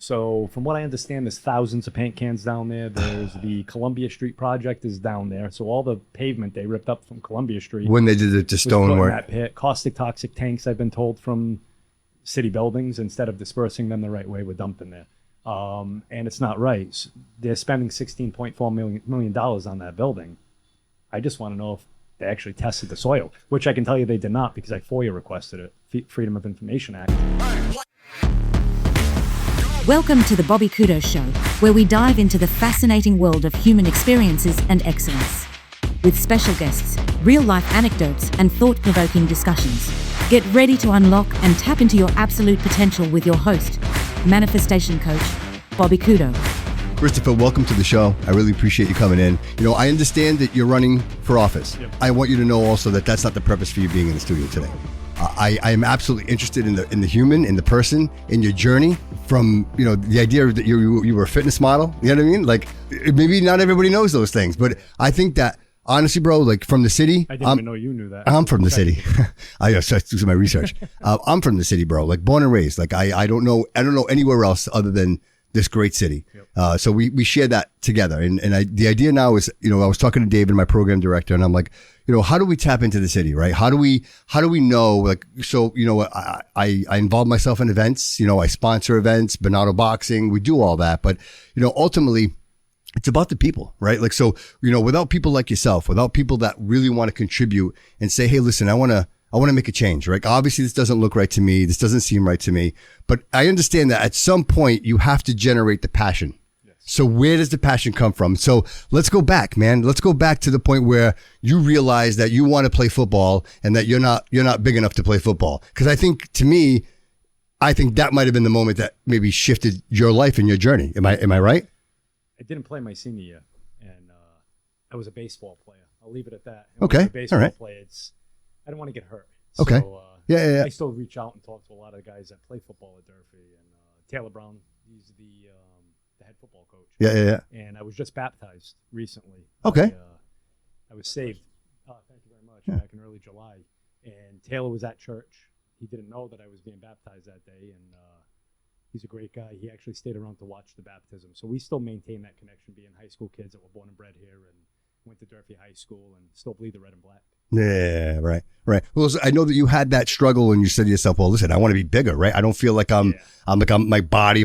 So from what I understand, there's thousands of paint cans down there. There's the Columbia Street project is down there. So all the pavement they ripped up from Columbia Street. When they did it to stonework. That pit. Caustic toxic tanks, I've been told, from city buildings, instead of dispersing them the right way, we're dumping there. And it's not right. They're spending $16.4 million on that building. I just want to know if they actually tested the soil, which I can tell you they did not, because I FOIA requested it, Freedom of Information Act. Welcome to the Bobby Couto Show, where we dive into the fascinating world of human experiences and excellence. With special guests, real-life anecdotes, and thought-provoking discussions. Get ready to unlock and tap into your absolute potential with your host, manifestation coach, Bobby Couto. Christopher, welcome to the show. I really appreciate you coming in. You know, I understand that you're running for office. Yep. I want you to know also that that's not the purpose for you being in the studio today. I am absolutely interested in the human, in the person, in your journey from, you know, the idea that you were a fitness model. You know what I mean? Like, maybe not everybody knows those things, but I think that, honestly, bro, like from the city. I didn't even know you knew that. I'm from the city. I do some my research. I'm from the city, bro. Like born and raised. Like I don't know anywhere else other than this great city. Yep. So we share that together. And the idea now is, you know, I was talking to David, my program director, and I'm like, you know, how do we tap into the city, right? How do we know, like, so, you know, I involve myself in events, you know, I sponsor events, Machado boxing, we do all that. But, you know, ultimately, it's about the people, right? Like, so, you know, without people like yourself, without people that really want to contribute and say, hey, listen, I want to make a change, right? Obviously, this doesn't look right to me. This doesn't seem right to me. But I understand that at some point, you have to generate the passion. Yes. So where does the passion come from? So let's go back, man. Let's go back to the point where you realize that you want to play football and that you're not big enough to play football. Because I think, to me, that might have been the moment that maybe shifted your life and your journey. Am I right? I didn't play my senior year, and I was a baseball player. I'll leave it at that. Okay. A baseball all right. player, I don't want to get hurt. Okay. So, yeah. I still reach out and talk to a lot of the guys that play football at Durfee, and Taylor Brown, he's the head football coach. Yeah. And I was just baptized recently. Okay. I was saved. Thank you very much. Back in early July, and Taylor was at church. He didn't know that I was being baptized that day, and he's a great guy. He actually stayed around to watch the baptism. So we still maintain that connection, being high school kids that were born and bred here and went to Durfee High School and still bleed the red and black. Yeah, right. Well, I know that you had that struggle and you said to yourself, well, listen, I want to be bigger, right? I don't feel like I'm my body,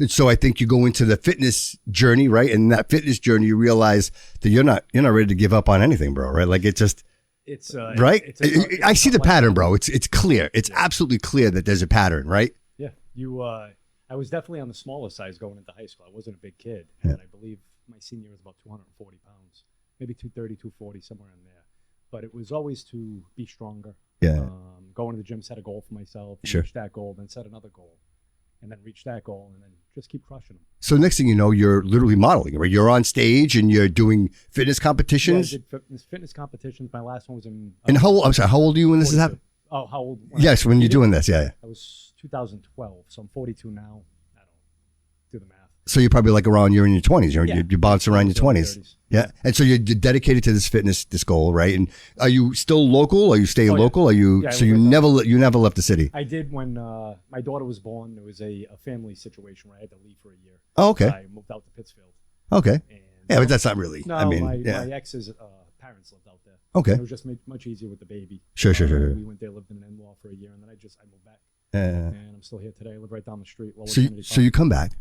so I think you go into the fitness journey, right? And in that fitness journey, you realize that you're not ready to give up on anything, bro, right? Like it's right. I see the pattern, bro. It's clear. It's absolutely clear that there's a pattern, right? Yeah. I was definitely on the smaller size going into high school. I wasn't a big kid. And I believe my senior year was about 240 pounds, maybe 230, 240, somewhere in there. But it was always to be stronger. Yeah. Going to the gym, set a goal for myself, reach that goal, then set another goal, and then reach that goal, and then just keep crushing them. So next thing you know, you're literally modeling, right? You're on stage and you're doing fitness competitions. Yeah, I did fitness competitions. My last one was in. And how old are you when this is happening? Oh, how old? Yes, when you're doing this, yeah. I was 2012, so I'm 42 now. I don't do the math. So you're probably like you're in your 20s. You bounce around your 20s. 30s. Yeah. And so you're dedicated to this goal, right? And are you still local? Are you staying local? Are you, so you never left the city? I did when my daughter was born. There was a family situation where I had to leave for a year. Oh, okay. I moved out to Pittsfield. Okay. And, yeah, but that's not really, no, I mean, my ex's parents lived out there. Okay. And it was just much easier with the baby. Sure. We went there, lived in an in-law for a year, and then I moved back. And I'm still here today. I live right down the street. So you come back.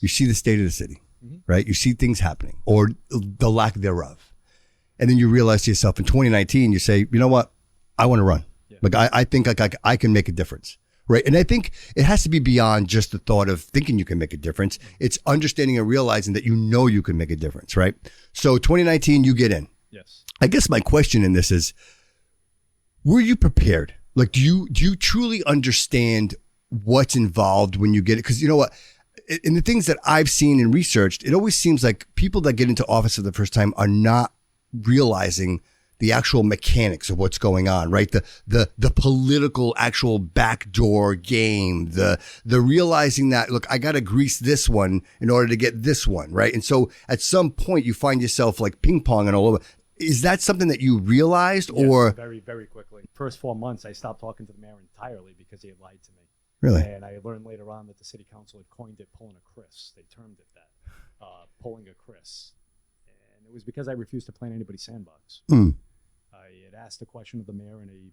You see the state of the city, right? You see things happening or the lack thereof. And then you realize to yourself in 2019, you say, you know what? I want to run. Yeah. Like I think like I can make a difference, right? And I think it has to be beyond just the thought of thinking you can make a difference. It's understanding and realizing that you can make a difference, right? So 2019, you get in. Yes. I guess my question in this is, were you prepared? Like, do you truly understand what's involved when you get it? Because you know what? In the things that I've seen and researched, it always seems like people that get into office for the first time are not realizing the actual mechanics of what's going on, right? The political actual backdoor game, the realizing that, look, I got to grease this one in order to get this one, right? And so at some point you find yourself like ping ponging all over. Is that something that you realized, or? Very, very quickly. First 4 months, I stopped talking to the mayor entirely because he had lied to me. Really? And I learned later on that the city council had coined it pulling a Chris. They termed it that, pulling a Chris. And it was because I refused to plan anybody's sandbox. Mm. I had asked a question of the mayor in a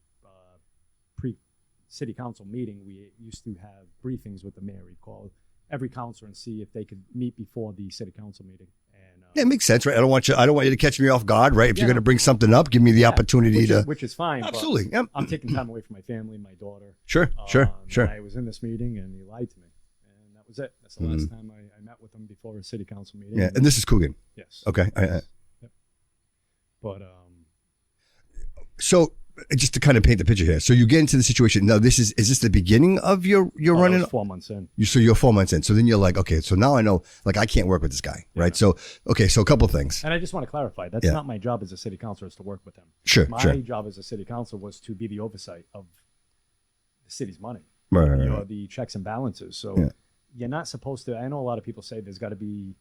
pre-city council meeting. We used to have briefings with the mayor. He'd call every councilor and see if they could meet before the city council meeting. And Yeah, it makes sense, right? I don't want you to catch me off guard, right? If you're going to bring something up, give me the opportunity which is fine. Absolutely. But Yep. I'm taking time away from my family, my daughter. Sure. I was in this meeting and he lied to me, and that was it. That's the last time I met with him before a city council meeting. Yeah, and this is Coogan. Yes. Okay. Yep. But so just to kind of paint the picture here, so you get into the situation. Now, is this the beginning of your running? I was 4 months in. So you're 4 months in. So then you're like, okay, so now I know, like, I can't work with this guy, right? So, okay, so a couple of things. And I just want to clarify, that's not my job as a city councilor, is to work with him. Sure, My job as a city councilor was to be the oversight of the city's money. Right. You know, the checks and balances. So you're not supposed to, I know a lot of people say there's got to be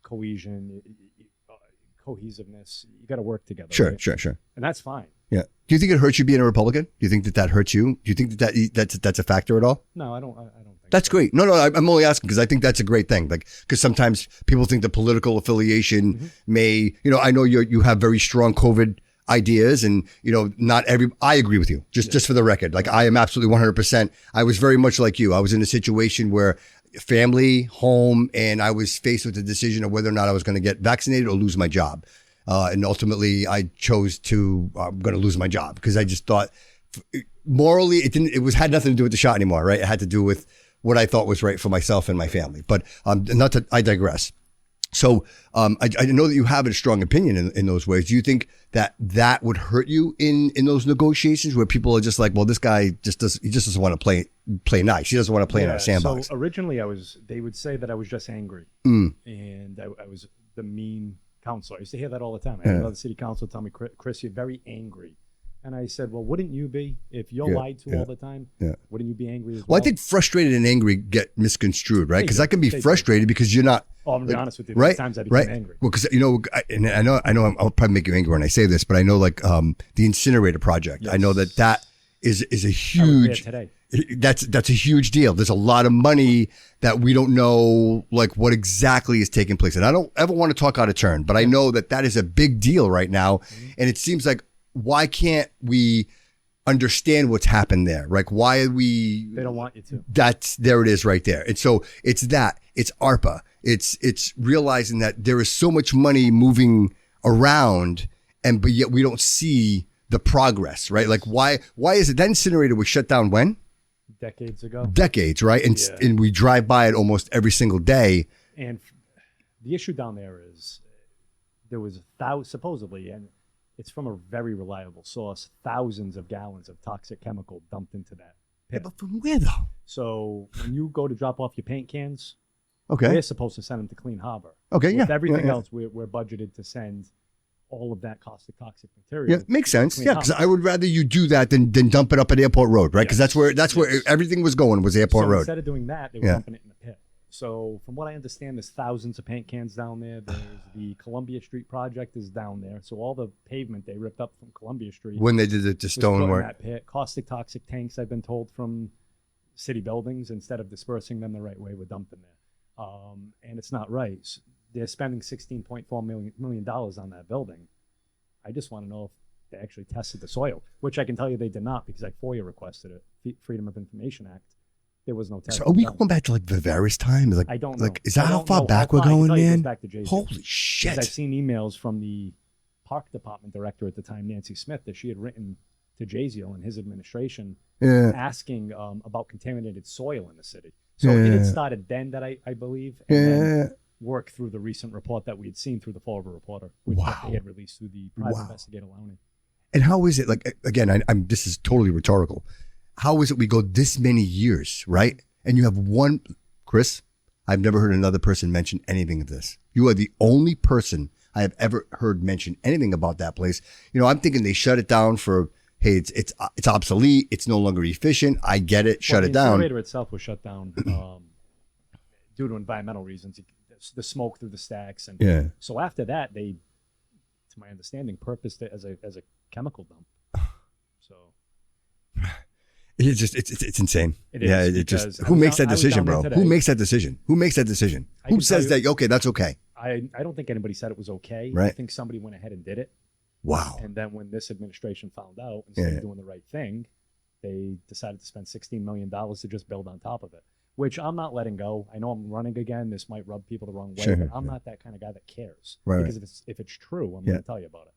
cohesion, cohesiveness. You got to work together. Sure. And that's fine. Yeah. Do you think it hurts you being a Republican? Do you think that hurts you? Do you think that's a factor at all? No, I don't think That's so. great. No, I'm only asking because I think that's a great thing. Like, because sometimes people think the political affiliation may, I know you have very strong COVID ideas, and I agree with you. Just for the record, like, I am absolutely 100%. I was very much like you. I was in a situation where family, home, and I was faced with the decision of whether or not I was going to get vaccinated or lose my job. And ultimately, I chose to, I'm going to lose my job because I just thought morally had nothing to do with the shot anymore, right? It had to do with what I thought was right for myself and my family. But I digress. So I know that you have a strong opinion in those ways. Do you think that would hurt you in those negotiations where people are just like, well, this guy just doesn't want to play nice. He doesn't want to play in our sandbox. So originally they would say that I was just angry, and I was the mean councilor. I used to hear that all the time. I had another city council tell me, Chris, you're very angry. And I said, well, wouldn't you be? If you're lied to all the time, wouldn't you be angry as well? Well, I think frustrated and angry get misconstrued, right? Because I can be frustrated because you're not. Oh, I'm going to be honest with you. Right? Times I became angry. Well, because, and I know I'll probably make you angry when I say this, but I know, like, the incinerator project. Yes. I know that is a huge. Today. That's a huge deal. There's a lot of money that we don't know, like, what exactly is taking place. And I don't ever want to talk out of turn, but I know that is a big deal right now. And it seems like, why can't we understand what's happened there? Like, why are we? They don't want you to. There it is right there. And so it's ARPA. It's realizing that there is so much money moving around, but yet we don't see the progress, right? Like, why is it that incinerator was shut down when? Decades ago. Decades, right? And we drive by it almost every single day. And the issue down there is there was supposedly, and it's from a very reliable source, thousands of gallons of toxic chemical dumped into that pit. Yeah, but from where though? So when you go to drop off your paint cans, okay, we're supposed to send them to Clean Harbor. Okay, With everything else, we're budgeted to send all of that caustic toxic material. Yeah, makes sense. Yeah, because I would rather you do that than dump it up at Airport Road, right? Because that's where everything was going, was Airport Road. Instead of doing that, they were dumping it in the pit. So from what I understand, there's thousands of paint cans down there. There's the Columbia Street project is down there. So all the pavement they ripped up from Columbia Street when they did the stonework. That pit. Caustic toxic tanks, I've been told, from city buildings, instead of dispersing them the right way, were dumped in there. And it's not right. They're spending $16.4 million on that building. I just want to know if they actually tested the soil, which I can tell you they did not, because I FOIA requested it, Freedom of Information Act. There was no test. So are we going back to, like, Viveris time? Like, I don't know. Like, is that how far back we're going, man? Back to Jay-Z. Holy shit! I've seen emails from the park department director at the time, Nancy Smith, that she had written to Jaziel and his administration asking about contaminated soil in the city. So it had started then, that I believe, and then worked through the recent report that we had seen through the Fall River Reporter, which they had released through the private investigator Lowney. And how is it, like, again, I'm this is totally rhetorical. How is it we go this many years, right? And you have one, Chris, I've never heard another person mention anything of this. You are the only person I have ever heard mention anything about that place. I'm thinking they shut it down for, hey, it's obsolete. It's no longer efficient. I get it. Shut it down. The incinerator itself was shut down due to environmental reasons. The smoke through the stacks. And so after that, they, to my understanding, purposed it as a chemical dump. So... It's just it's insane. It yeah, is, it just because who makes that I was decision, down bro? there Who today. makes that decision? Who makes that decision? I Who can tell says you- that? Okay, that's okay. I don't think anybody said it was okay. Right. I think somebody went ahead and did it. Wow. And then when this administration found out, instead Yeah. of doing the right thing, they decided to spend $16 million to just build on top of it, which I'm not letting go. I know I'm running again. This might rub people the wrong way, Sure, but I'm yeah. not that kind of guy that cares. Right, Because if it's true, I'm Yeah. going to tell you about it.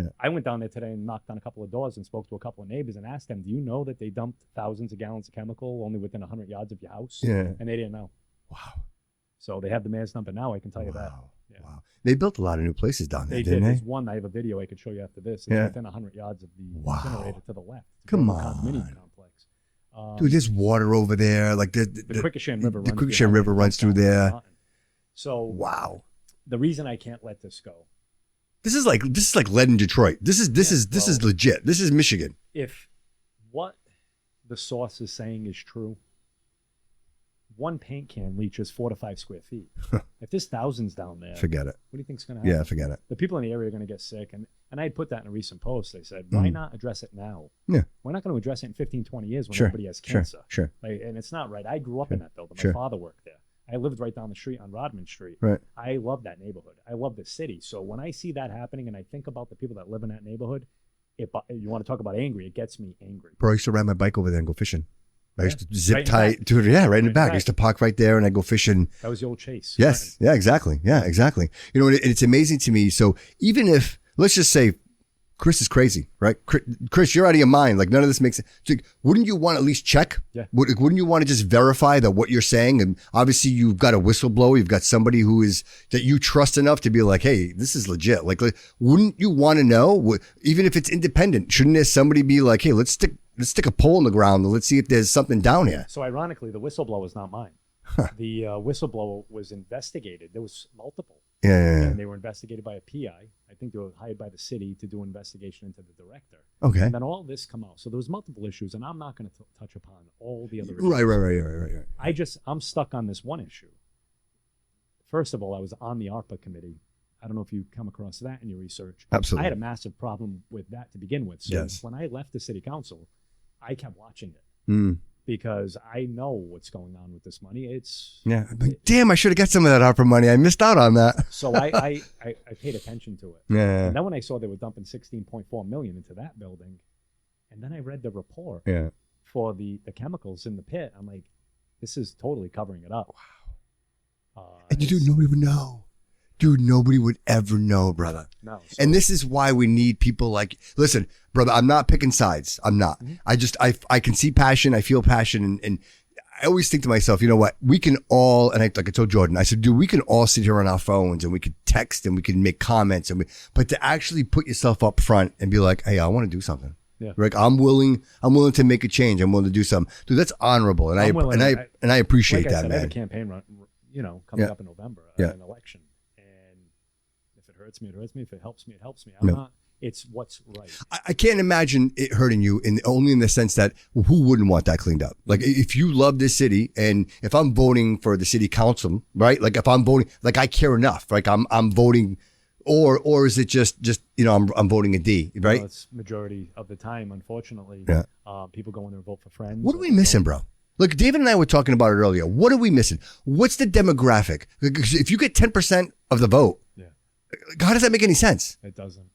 Yeah. I went down there today and knocked on a couple of doors and spoke to a couple of neighbors and asked them, do you know that they dumped thousands of gallons of chemical only within 100 yards of your house? Yeah. And they didn't know. Wow. So they have the mayor's number now, I can tell you that. Wow. Yeah. Wow. They built a lot of new places down there, They didn't did. they? There's one, I have a video I could show you after this. It's Yeah. within 100 yards of the Wow. incinerator to the left. It's a Come global on. condominium complex. Dude, there's water over there. Like The Quikasham River the runs Quikasham behind River it, runs down through the there. mountain. So Wow. the reason I can't let this go, This is like lead in Detroit. This is well- legit. This is Michigan. if what the source is saying is true, one paint can reaches 4 to 5 square feet. If there's thousands down there, Forget it. what do you think's going to happen? Yeah, forget it. The people in the area are going to get sick. And I had put that in a recent post. They said, why not address it now? Yeah. We're not going to address it in 15, 20 years when Sure, everybody has sure, cancer. sure. Like, and it's not right. I grew up in that building. Sure. My father worked there. I lived right down the street on Rodman Street. Right. I love that neighborhood. I love the city. So when I see that happening and I think about the people that live in that neighborhood, you want to talk about angry, it gets me angry. Bro, I used to ride my bike over there and go fishing. I used to Right zip in the tie, back. dude. Yeah, right in the Right back. I used to park right there and I go fishing. That was the old Chase. Yes. Yeah, exactly. Yeah, exactly. You know, and it's amazing to me. So even if, let's just say, Chris is crazy, right? Chris, you're out of your mind. Like none of this makes sense. So, wouldn't you want to at least check? Yeah. Wouldn't you want to just verify that what you're saying? And obviously you've got a whistleblower. You've got somebody who is that you trust enough to be like, hey, this is legit. Like wouldn't you want to know? Even if it's independent, shouldn't there somebody be like, hey, let's stick a pole in the ground and let's see if there's something down here. So ironically, the whistleblower is not mine. The whistleblower was investigated. There was multiple. Yeah. And they were investigated by a PI. I think they were hired by the city to do an investigation into the director. Okay. And then all this come out. So there was multiple issues, and I'm not going to touch upon all the other issues. Right. I'm stuck on this one issue. First of all, I was on the ARPA committee. I don't know if you come across that in your research. Absolutely. I had a massive problem with that to begin with. So Yes. when I left the city council, I kept watching it Mm. because I know what's going on with this money. It's Yeah. But damn, I should have got some of that ARPA money. I missed out on that. so I paid attention to it. Yeah. And then when I saw they were dumping 16.4 million into that building, and then I read the report Yeah. for the chemicals in the pit, I'm like, this is totally covering it up. Wow. And dude, nobody would know. Dude, nobody would ever know, brother. No. So, And this is why we need people like, listen, brother, I'm not picking sides. I'm not. I can see passion. I feel passion. And I always think to myself, you know what? We can all, and like I told Jordan, I said, dude, we can all sit here on our phones and we could text and we can make comments. But to actually put yourself up front and be like, hey, I want to do something. Yeah. Like I'm willing to make a change. I'm willing to do something. Dude, that's honorable. And I appreciate like I that, said, I have man. a campaign run, coming Yeah. up in November, Yeah. an election. And if it hurts me, it hurts me. If it helps me, it helps me. It's what's right. I can't imagine it hurting you only in the sense that who wouldn't want that cleaned up? Like if you love this city and if I'm voting for the city council, right? Like if I'm voting, like I care enough, like I'm voting, or is it just I'm voting a D, right? Well, it's majority of the time, unfortunately. Yeah. People go in there and vote for friends. What are we missing, bro? Look, David and I were talking about it earlier. What are we missing? What's the demographic? Because if you get 10% of the vote, Yeah. how does that make any sense? It doesn't.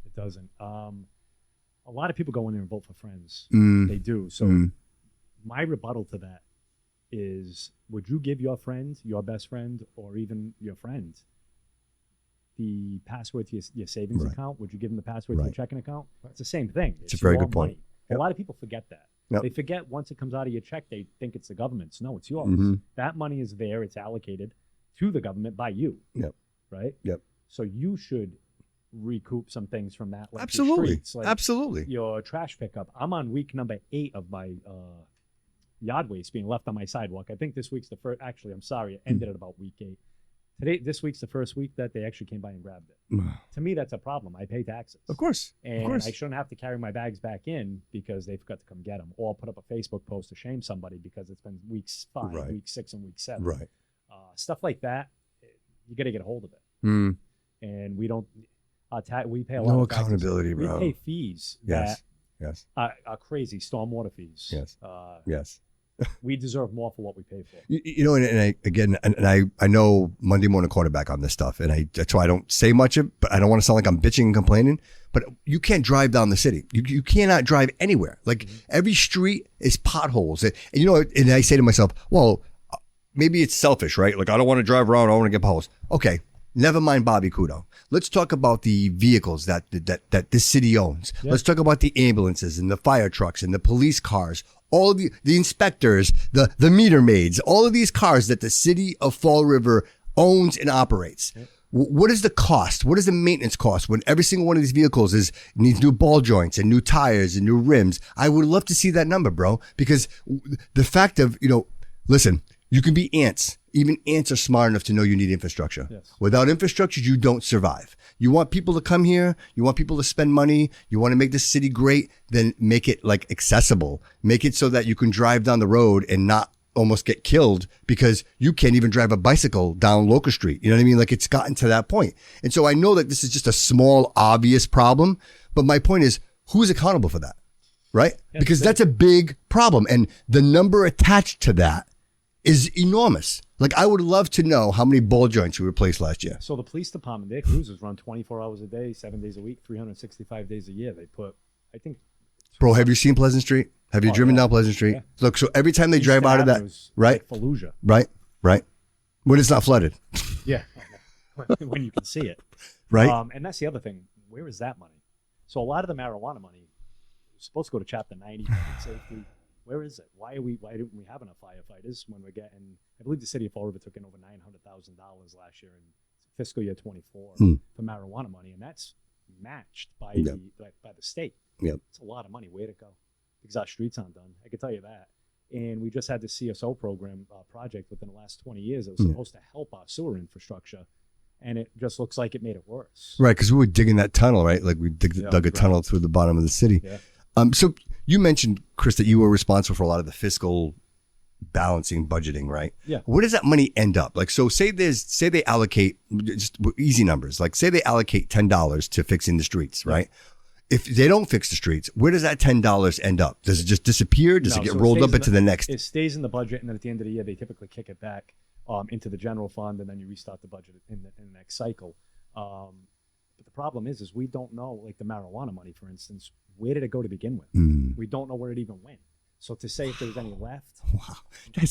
It doesn't. A lot of people go in there and vote for friends. Mm. They do. So my rebuttal to that is, would you give your friend, your best friend, or even your friend, the password to your savings Right. account? Would you give them the password to Right. your checking account? It's the same thing. It's a very your good point. money. Yep. A lot of people forget that. Yep. They forget once it comes out of your check, they think it's the government's. No, it's yours. Mhm. That money is there. It's allocated to the government by you. Yep. Right? Yep. So you should recoup some things from that. Like your Absolutely. streets, like Absolutely. your trash pickup. I'm on week number 8 of my yard waste being left on my sidewalk. I think this week's the first. Actually, I'm sorry, it ended at about week 8. This week's the first week that they actually came by and grabbed it. To me, that's a problem. I pay taxes. Of course. And of course. I shouldn't have to carry my bags back in because they forgot to come get them, or put up a Facebook post to shame somebody because it's been weeks 5, Right. week 6, and week 7. Right. Stuff like that, you got to get a hold of it. Mm. And we don't. We pay a lot No of taxes. accountability, bro. We pay fees Yes. that Yes. Are crazy. Stormwater fees. Yes. Yes. We deserve more for what we pay for. You know, I know Monday morning quarterback on this stuff, and that's why I don't say much of, but I don't want to sound like I'm bitching and complaining. But you can't drive down the city. You cannot drive anywhere. Like every street is potholes, and you know. And I say to myself, well, maybe it's selfish, right? Like I don't want to drive around. I want to get potholes. Okay, never mind, Bobby Couto. Let's talk about the vehicles that this city owns. Yep. Let's talk about the ambulances and the fire trucks and the police cars. All of the inspectors, the meter maids, all of these cars that the city of Fall River owns and operates. Yep. What is the cost? What is the maintenance cost when every single one of these vehicles needs new ball joints and new tires and new rims? I would love to see that number, bro, because the fact of, listen, you can be ants. Even ants are smart enough to know you need infrastructure. Yes. Without infrastructure, you don't survive. You want people to come here. You want people to spend money. You want to make the city great. Then make it like accessible. Make it so that you can drive down the road and not almost get killed because you can't even drive a bicycle down Locust Street. You know what I mean? Like it's gotten to that point. And so I know that this is just a small, obvious problem. But my point is, who's accountable for that? Right? Yes, because that's a big problem. And the number attached to that is enormous. Like I would love to know how many ball joints we replaced last year. So the police department, their cruisers run 24 hours a day, 7 days a week, 365 days a year. They put, I think. Bro, have you seen Pleasant Street? Have you driven down Pleasant Street? Yeah. Look, so every time they drive out of that, right? Like Fallujah. Right. When it's not flooded. Yeah. When you can see it. Right. And that's the other thing. Where is that money? So a lot of the marijuana money is supposed to go to Chapter 90, public safety. Where is it? Why didn't we have enough firefighters when we're getting, I believe the city of Fall River took in over $900,000 last year in fiscal year 24 for marijuana money. And that's matched by the state. Yep. It's a lot of money. Where'd it go? Because our streets aren't done. I can tell you that. And we just had the CSO program project within the last 20 years that was supposed to help our sewer infrastructure. And it just looks like it made it worse. Right. Because we were digging that tunnel, right? Like we dug a tunnel through the bottom of the city. Yeah. So you mentioned, Chris, that you were responsible for a lot of the fiscal balancing, budgeting, right? Yeah. Where does that money end up? Like, so say they allocate just easy numbers. Like say they allocate $10 to fixing the streets, right? If they don't fix the streets, where does that $10 end up? Does it just disappear? Does it get rolled up into the next? It stays in the budget, and then at the end of the year, they typically kick it back into the general fund, and then you restart the budget in the next cycle. But the problem is we don't know, like the marijuana money, for instance, where did it go to begin with? We don't know where it even went. So to say if there was any left,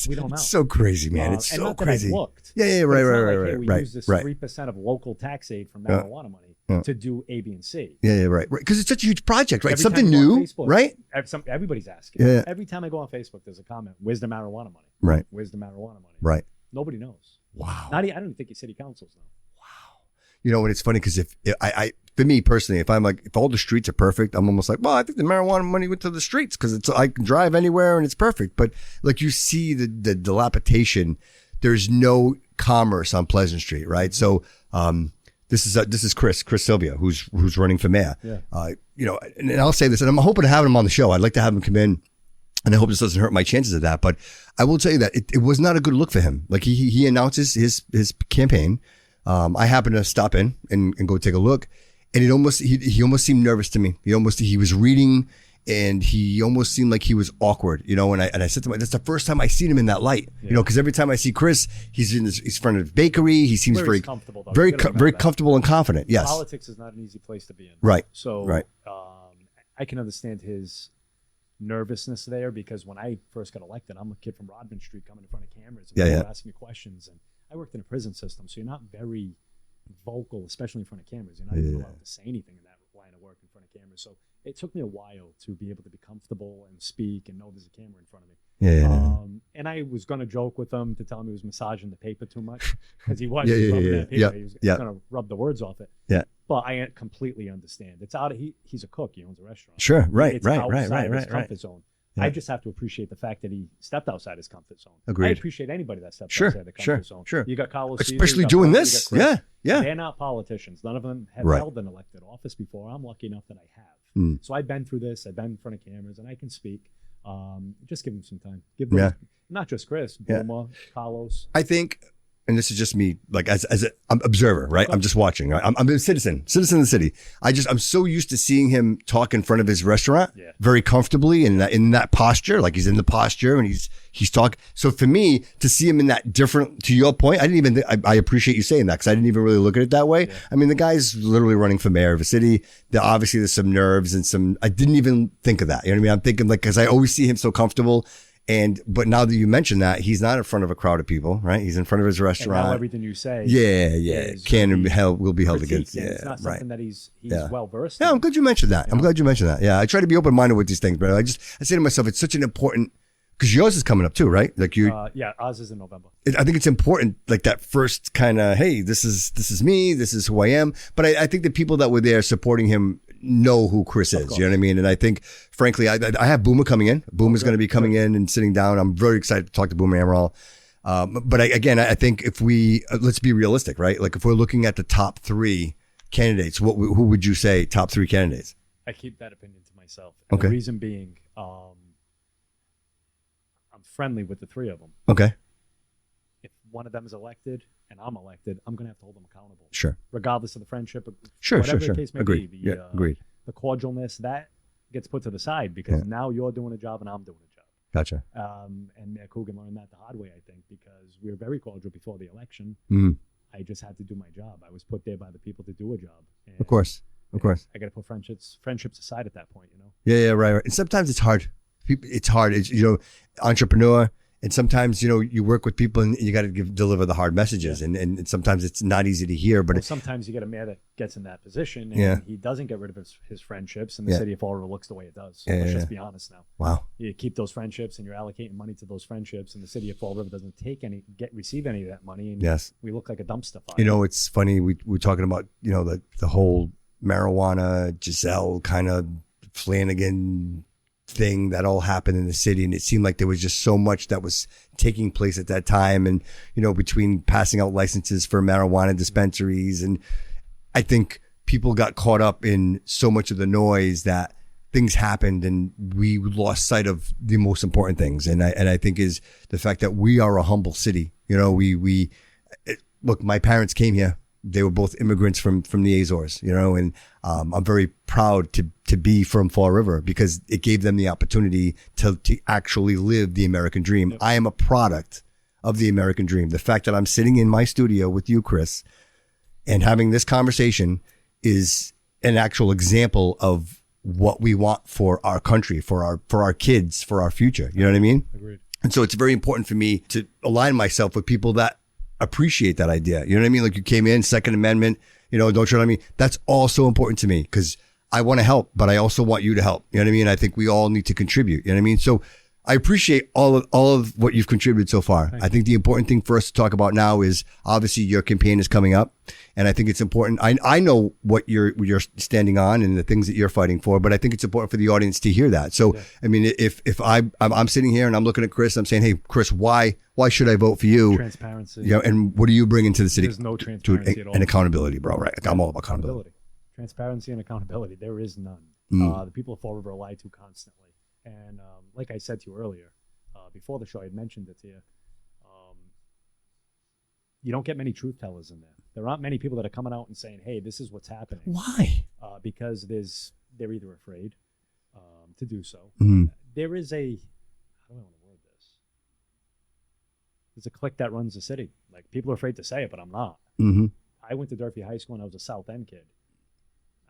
we don't know. It's so crazy, man. It's so crazy. Looked, yeah, right. We use this 3% of local tax aid from marijuana money to do A, B, and C. Yeah, right. Because it's such a huge project, right? Something new, Facebook, right? Everybody's asking. Yeah. Every time I go on Facebook, there's a comment. Where's the marijuana money? Right. Where's the marijuana money? Right. Nobody knows. Wow. I don't even think your city councils know. You know, and it's funny because if for me personally, if all the streets are perfect, I'm almost like, well, I think the marijuana money went to the streets because I can drive anywhere and it's perfect. But like you see the dilapidation, there's no commerce on Pleasant Street, right? So this is Chris Silvia, who's running for mayor. Yeah. And I'll say this, and I'm hoping to have him on the show. I'd like to have him come in. And I hope this doesn't hurt my chances of that. But I will tell you that it was not a good look for him. Like he announces his campaign. I happened to stop in and go take a look, and he almost seemed nervous to me. He was reading, and he almost seemed like he was awkward, And I said to him, that's the first time I seen him in that light, because every time I see Chris, he's in front of his bakery. He seems very comfortable, very comfortable and confident. Yes, politics is not an easy place to be in. Right. So right. I can understand his nervousness there because when I first got elected, I'm a kid from Rodman Street coming in front of cameras and people asking me questions, and I worked in a prison system, so you're not very vocal, especially in front of cameras. You're not even allowed to say anything in that line of work in front of cameras. So it took me a while to be able to be comfortable and speak and know there's a camera in front of me. And I was going to joke with him to tell him he was massaging the paper too much because he was rubbing that paper. He was going to rub the words off it. Yeah. But I completely understand. It's out. He's a cook. He owns a restaurant. Sure. Right. It's right. outside Right. his comfort zone. Yeah. I just have to appreciate the fact that he stepped outside his comfort zone. Agreed. I appreciate anybody that steps outside the comfort zone. Sure. You got Carlos, especially doing this. Yeah. They're not politicians. None of them have held an elected office before. I'm lucky enough that I have. So I've been through this. I've been in front of cameras, and I can speak. Just give them some time. Give them not just Chris, Boma, Carlos. I think and this is just me, like as I'm observer, right? I'm just watching. Right? I'm a citizen of the city. I'm so used to seeing him talk in front of his restaurant very comfortably and in that posture, like he's in the posture and he's talking. So for me to see him in that different, to your point, I appreciate you saying that because I didn't even really look at it that way. Yeah. I mean, the guy's literally running for mayor of a city. Obviously there's some nerves and I didn't even think of that. You know what I mean? I'm thinking like, cause I always see him so comfortable. But now that you mentioned that, he's not in front of a crowd of people, right? He's in front of his restaurant. And now everything you say, will be held against. Yeah, it's not something that he's well versed. Yeah, I'm glad you mentioned that. I'm glad you mentioned that. Yeah, I try to be open minded with these things, but I say to myself, it's such an important because yours is coming up too, right? Like ours is in November. I think it's important, like that first kind of, hey, this is me, this is who I am. But I think the people that were there supporting him know who Chris is. You know what I mean? And I think, frankly, I have Boomer coming in. Boomer's going to be coming in and sitting down. I'm very excited to talk to Boomer Amaral. But I think if we, let's be realistic, right? Like if we're looking at the top 3 candidates, who would you say top 3 candidates? I keep that opinion to myself. And the reason being, I'm friendly with the 3 of them. Okay. If one of them is elected and I'm elected, I'm going to have to hold them accountable. Sure. Regardless of the friendship. Whatever the case may agreed. be. Agreed. The cordialness, that gets put to the side because now you're doing a job and I'm doing a job. Gotcha. And Mayor Coogan learned that the hard way, I think, because we were very cordial before the election. Mm-hmm. I just had to do my job. I was put there by the people to do a job. And of course. I got to put friendships aside at that point, you know? Yeah, right. And sometimes it's hard. It's hard. It's, entrepreneur. And sometimes, you work with people and you got to deliver the hard messages. Yeah. And sometimes it's not easy to hear. But sometimes you get a mayor that gets in that position and he doesn't get rid of his friendships and the city of Fall River looks the way it does. So let's just be honest now. Wow. You keep those friendships and you're allocating money to those friendships and the city of Fall River doesn't receive any of that money. And we look like a dumpster fire. It's funny. We're talking about, the whole marawana, Giselle kind of Flanagan thing that all happened in the city, and it seemed like there was just so much that was taking place at that time, and between passing out licenses for marijuana dispensaries, and I think people got caught up in so much of the noise that things happened and we lost sight of the most important things. And I think is the fact that we are a humble city. Look, my parents came here. They were both immigrants from the Azores, and I'm very proud to be from Fall River because it gave them the opportunity to actually live the American dream. Yep. I am a product of the American dream. The fact that I'm sitting in my studio with you, Chris, and having this conversation is an actual example of what we want for our country, for our kids, for our future. You know what I mean? Agreed. And so it's very important for me to align myself with people that appreciate that idea. You know what I mean? Like you came in, Second Amendment, don't tread on me. That's also important to me because I want to help, but I also want you to help. You know what I mean? I think we all need to contribute. You know what I mean? So I appreciate all of what you've contributed so far. I think the important thing for us to talk about now is obviously your campaign is coming up, and I think it's important. I know what you're standing on and the things that you're fighting for, but I think it's important for the audience to hear that. So, I mean, if I'm sitting here and I'm looking at Chris, I'm saying, hey, Chris, why should I vote for you? Transparency. And what are you bringing to the city? There's no transparency at all. And accountability, bro. Right? Like I'm all about accountability. Transparency and accountability. There is none. The people of Fall River are lied to constantly. And like I said to you earlier, before the show, I had mentioned it to you. You don't get many truth tellers in there. There aren't many people that are coming out and saying, "Hey, this is what's happening." Why? Because they're either afraid to do so. Mm-hmm. There is how do I want to word this? There's a clique that runs the city. Like people are afraid to say it, but I'm not. Mm-hmm. I went to Durfee High School and I was a South End kid.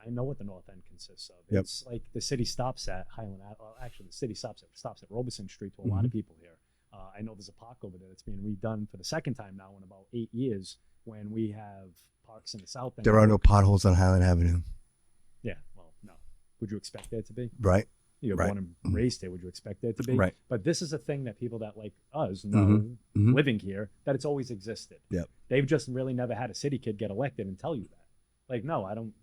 I know what the North End consists of. Yep. It's like the city stops at Highland. Actually, the city stops at Robeson Street to a lot of people here. I know there's a park over there that's being redone for the second time now in about 8 years. When we have parks in the South End, there are no potholes on Highland Avenue. Yeah, well, no. Would you expect there to be? Right. You're born and raised here. Would you expect there to be? Right. But this is a thing that people that like us know, living here, that it's always existed. Yep. They've just really never had a city kid get elected and tell you that. Like, no, I don't.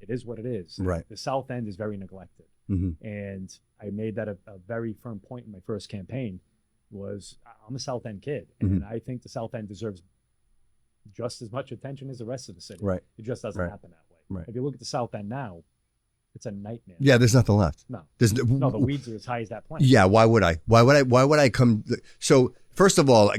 It is what it is. Right. The South End is very neglected. Mm-hmm. And I made that a very firm point in my first campaign was I'm a South End kid. And I think the South End deserves just as much attention as the rest of the city. Right. It just doesn't happen that way. Right. If you look at the South End now, it's a nightmare. Yeah, there's nothing left. No. No, the weeds are as high as that plant. Yeah, why would I? Why would I come? So, first of all,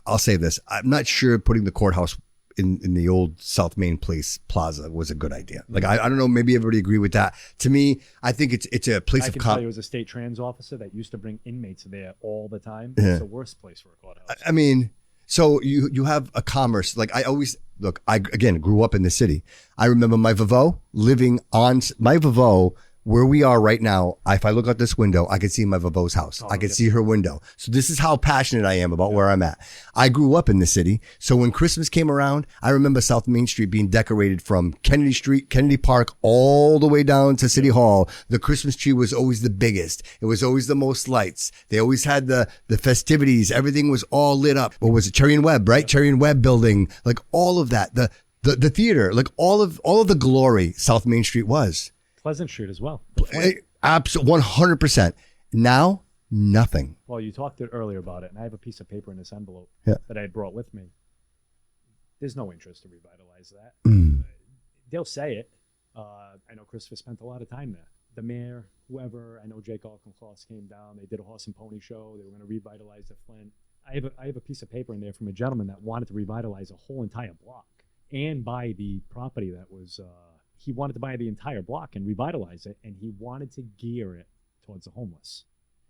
I'll say this. I'm not sure putting the courthouse in the old South Main Place Plaza was a good idea. Like, I don't know, maybe everybody agree with that. To me, I think it's a place I of can tell you as a state trans officer that used to bring inmates there all the time. Yeah. It's the worst place for a courthouse. I mean, so you have a commerce. Like, I always, look, I, again, grew up in the city. I remember my Vavo living on, my Vavo, where we are right now, if I look out this window, I can see my Vavo's house. I can see her window. So this is how passionate I am about where I'm at. I grew up in the city. So when Christmas came around, I remember South Main Street being decorated from Kennedy Street, Kennedy Park, all the way down to City Hall. The Christmas tree was always the biggest. It was always the most lights. They always had the festivities. Everything was all lit up. What was it? Cherry and Webb, right? Cherry and Webb building, like all of that. The theater, like all of the glory South Main Street was. Pleasant Street as well. Absolutely, 100%. Now, nothing. Well, you talked earlier about it, and I have a piece of paper in this envelope that I had brought with me. There's no interest to revitalize that. They'll say it. I know Christopher spent a lot of time there. The mayor, whoever, I know Jake Alkencloss came down. They did a horse and pony show. They were going to revitalize the Flint. I have a piece of paper in there from a gentleman that wanted to revitalize a whole entire block and buy the property that was... he wanted to buy the entire block and revitalize it, and he wanted to gear it towards the homeless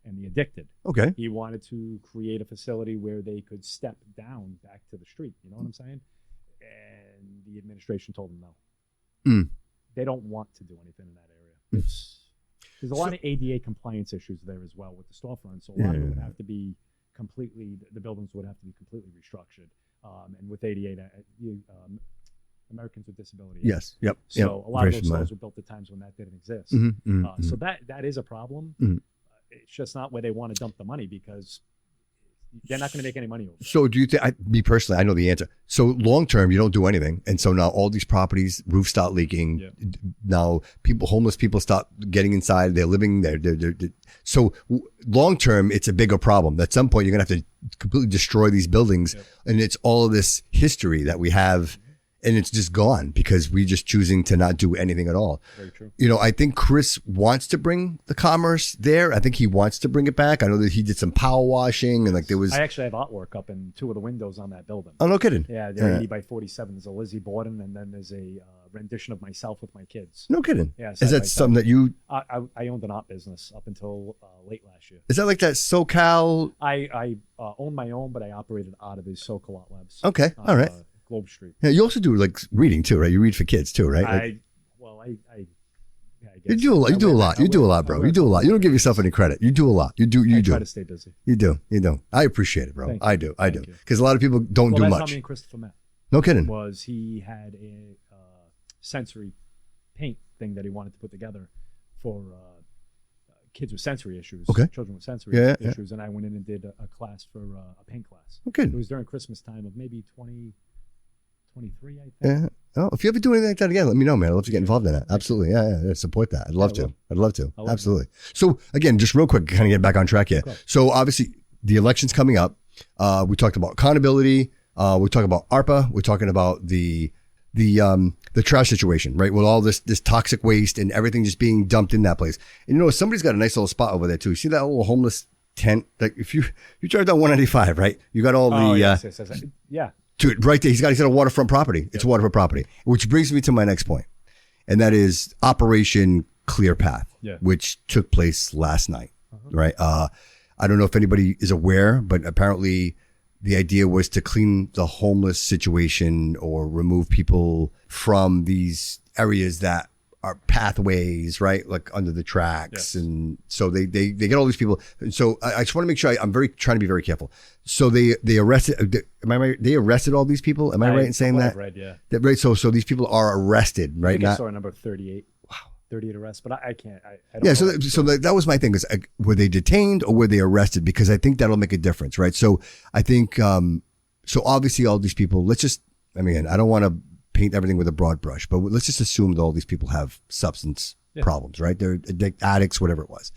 and the addicted. Okay. He wanted to create a facility where they could step down back to the street. You know what I'm saying? And the administration told him no. They don't want to do anything in that area. There's a lot of ADA compliance issues there as well with the storefront, so a lot of it would have to be completely, the buildings would have to be completely restructured. And with ADA, Americans with Disability. Yes. Yep. So a lot of those stores were built at times when that didn't exist. So that is a problem. It's just not where they want to dump the money because they're not going to make any money over it. So do you think, me personally, I know the answer. So long term, you don't do anything. And so now all these properties, roofs start leaking. Yeah. Now homeless people start getting inside. They're living there. So long term, it's a bigger problem. At some point, you're going to have to completely destroy these buildings. Yep. And it's all of this history that we have. And it's just gone because we're just choosing to not do anything at all. Very true. You know, I think Chris wants to bring the commerce there. I think he wants to bring it back. I know that he did some power washing and like there was... I actually have artwork up in two of the windows on that building. Oh, no kidding. Yeah, they're 80 by 47. There's a Lizzie Borden and then there's a rendition of myself with my kids. No kidding. Yeah. Is that something that you... I owned an art business up until late last year. Is that like that SoCal... I owned my own, but I operated out of the SoCal Art Labs. Okay, all right. Globe Street. Yeah, you also do like reading too, right? You read for kids too, right? I guess. You do a lot, bro. You do a lot. You don't give yourself any credit. You do a lot. You do. I try to stay busy. You do. I appreciate it, bro. Thank I you. do. Because a lot of people don't do that's much. How me and Christopher met. No kidding. Was he had a sensory paint thing that he wanted to put together for kids with sensory issues, children with sensory issues, and I went in and did a class for a paint class. Okay. It was during Christmas time of maybe 2023, I think. Yeah. Oh, if you ever do anything like that again, let me know, man. I'd love to get involved in that. Absolutely. Yeah. Support that. I'd love to. Absolutely. So again, just real quick, kind of get back on track here. Okay. So obviously the election's coming up. We talked about accountability. We talked about ARPA. We're talking about the trash situation, right? With all this toxic waste and everything just being dumped in that place. And you know, somebody's got a nice little spot over there too. See that little homeless tent? Like if you drive down 195, right? You got all the yes. Yeah. Dude, right there, he's got a waterfront property. Yep. It's a waterfront property, which brings me to my next point, and that is Operation Clear Path, which took place last night, right? I don't know if anybody is aware, but apparently the idea was to clean the homeless situation or remove people from these areas that are pathways, right? Like under the tracks. Yes. And so they get all these people. And so I just want to make sure I'm trying to be very careful. So they arrested, am I right? They arrested all these people. Am I right in saying that? Right. Yeah. Right. So these people are arrested, right? I think I saw a number of 38. Wow. 38 arrests, but I can't. I don't yeah. So that was my thing is were they detained or were they arrested? Because I think that'll make a difference, right? So I think, so obviously all these people, I don't want to paint everything with a broad brush, but let's just assume that all these people have substance problems, right? They're addicts, whatever it was.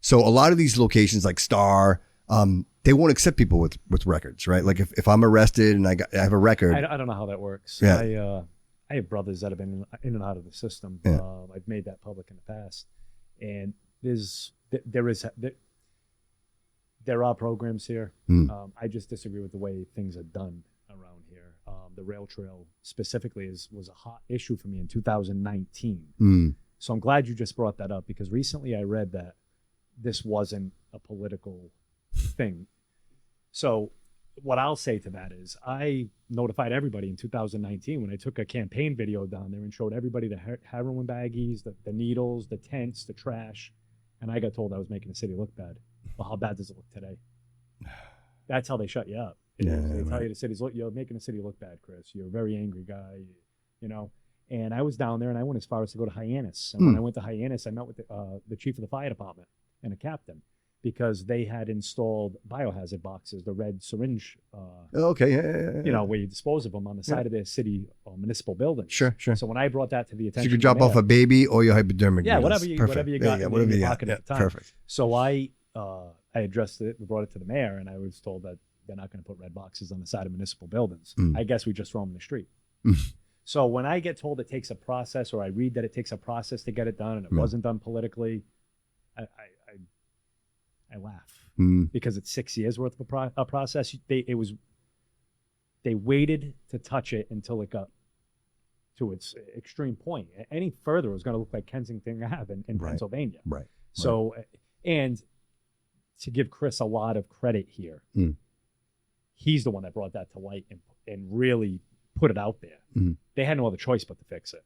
So a lot of these locations like Star, they won't accept people with records, right? Like if I'm arrested and I have a record. I don't know how that works. Yeah. I have brothers that have been in and out of the system. Yeah. I've made that public in the past. And There are programs here. I just disagree with the way things are done around here. The rail trail specifically was a hot issue for me in 2019. So I'm glad you just brought that up, because recently I read that this wasn't a political thing. So what I'll say to that is I notified everybody in 2019 when I took a campaign video down there and showed everybody the heroin baggies, the needles, the tents, the trash. And I got told I was making the city look bad. Well, how bad does it look today? That's how they shut you up. They tell you the city's look, you're making the city look bad, Chris. You're a very angry guy, you know. And I was down there, and I went as far as to go to Hyannis. And when I went to Hyannis, I met with the chief of the fire department and a captain, because they had installed biohazard boxes, the red syringe, you know, where you dispose of them on the side of their city or municipal buildings. Sure. So when I brought that to the attention, So you could drop off a baby or your hypodermic. Yeah, needles. whatever you got in your pocket at the time. Perfect. So I addressed it, we brought it to the mayor, and I was told that they're not going to put red boxes on the side of municipal buildings. I guess we just throw them in the street. So when I get told it takes a process, or I read that it takes a process to get it done, and it wasn't done politically, I laugh, because it's 6 years worth of a process. They waited to touch it until it got to its extreme point. Any further, it was going to look like Kensington Ave in Pennsylvania. Right. So, and to give Chris a lot of credit here, he's the one that brought that to light and really put it out there. They had no other choice but to fix it.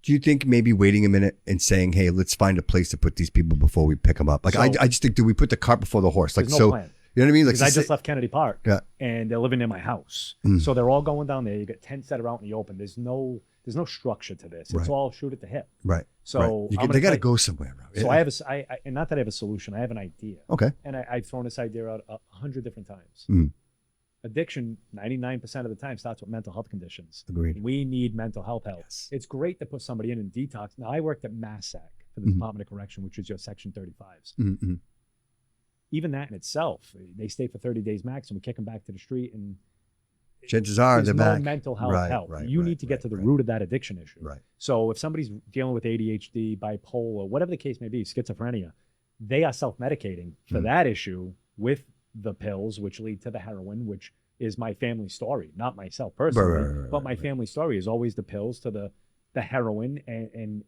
Do you think maybe waiting a minute and saying, "Hey, let's find a place to put these people before we pick them up"? Like, I just think, do we put the cart before the horse? Like, there's no plan. You know what I mean? Like, I just left Kennedy Park, and they're living in my house. So they're all going down there. You got tents that are out in the open. There's no structure to this. It's all shoot at the hip. Right. So they got to go somewhere, bro. So I have and not that I have a solution. I have an idea. Okay. And I've thrown this idea out 100 different times. Addiction, 99% of the time, starts with mental health conditions. Agreed. We need mental health help. Yes. It's great to put somebody in detox. Now, I worked at MASSAC for the Department of Correction, which is your Section 35s. Even that in itself, they stay for 30 days max, and we kick them back to the street. And chances are they're back. Mental health help. You need to get to the root of that addiction issue. Right. So if somebody's dealing with ADHD, bipolar, whatever the case may be, schizophrenia, they are self-medicating for that issue with the pills, which lead to the heroin, which is my family story, not myself personally, but my family story is always the pills to the heroin, and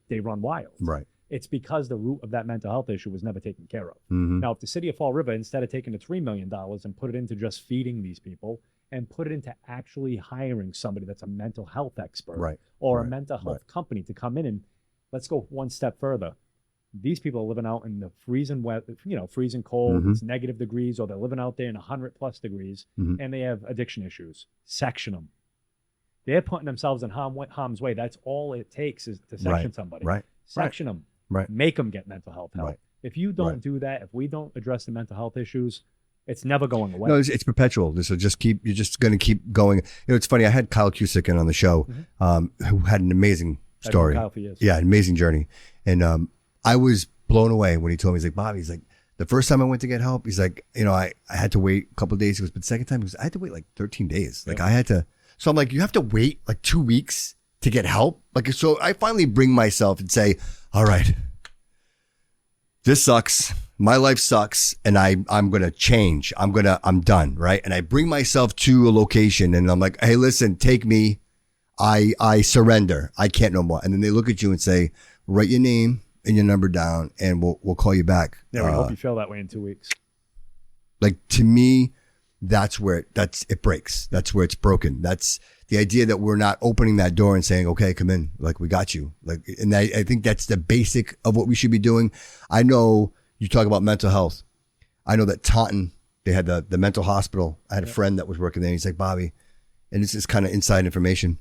they run wild. Right. It's because the root of that mental health issue was never taken care of. Now, if the city of Fall River, instead of taking the $3 million and put it into just feeding these people and put it into actually hiring somebody that's a mental health expert or a mental health company to come in, and let's go one step further. These people are living out in the freezing weather, freezing cold, it's negative degrees, or they're living out there in 100+ degrees, and they have addiction issues. Section them. They're putting themselves in harm's way. That's all it takes is to section somebody. Section them. Make them get mental health help. If you don't do that, if we don't address the mental health issues, it's never going away. No, it's perpetual. This will you're just going to keep going. It's funny. I had Kyle Cusick on the show, who had an amazing story. Kyle for years. Yeah, an amazing journey. And I was blown away when he told me, he's like, Bobby, he's like, the first time I went to get help, he's like, I had to wait a couple of days. He goes, but the second time, he goes, I had to wait like 13 days. Like I had to. So I'm like, you have to wait like 2 weeks to get help? Like, so I finally bring myself and say, all right, this sucks. My life sucks. And I'm going to change. I'm done. Right. And I bring myself to a location and I'm like, hey, listen, take me. I surrender. I can't no more. And then they look at you and say, write your name and your number down and we'll call you back. Yeah, we hope you feel that way in 2 weeks. Like, to me, that's where it breaks. That's where it's broken. That's the idea that we're not opening that door and saying, okay, come in. Like, we got you. Like, and I think that's the basic of what we should be doing. I know you talk about mental health. I know that Taunton, they had the mental hospital. I had a friend that was working there. He's like, Bobby, and this is kind of inside information.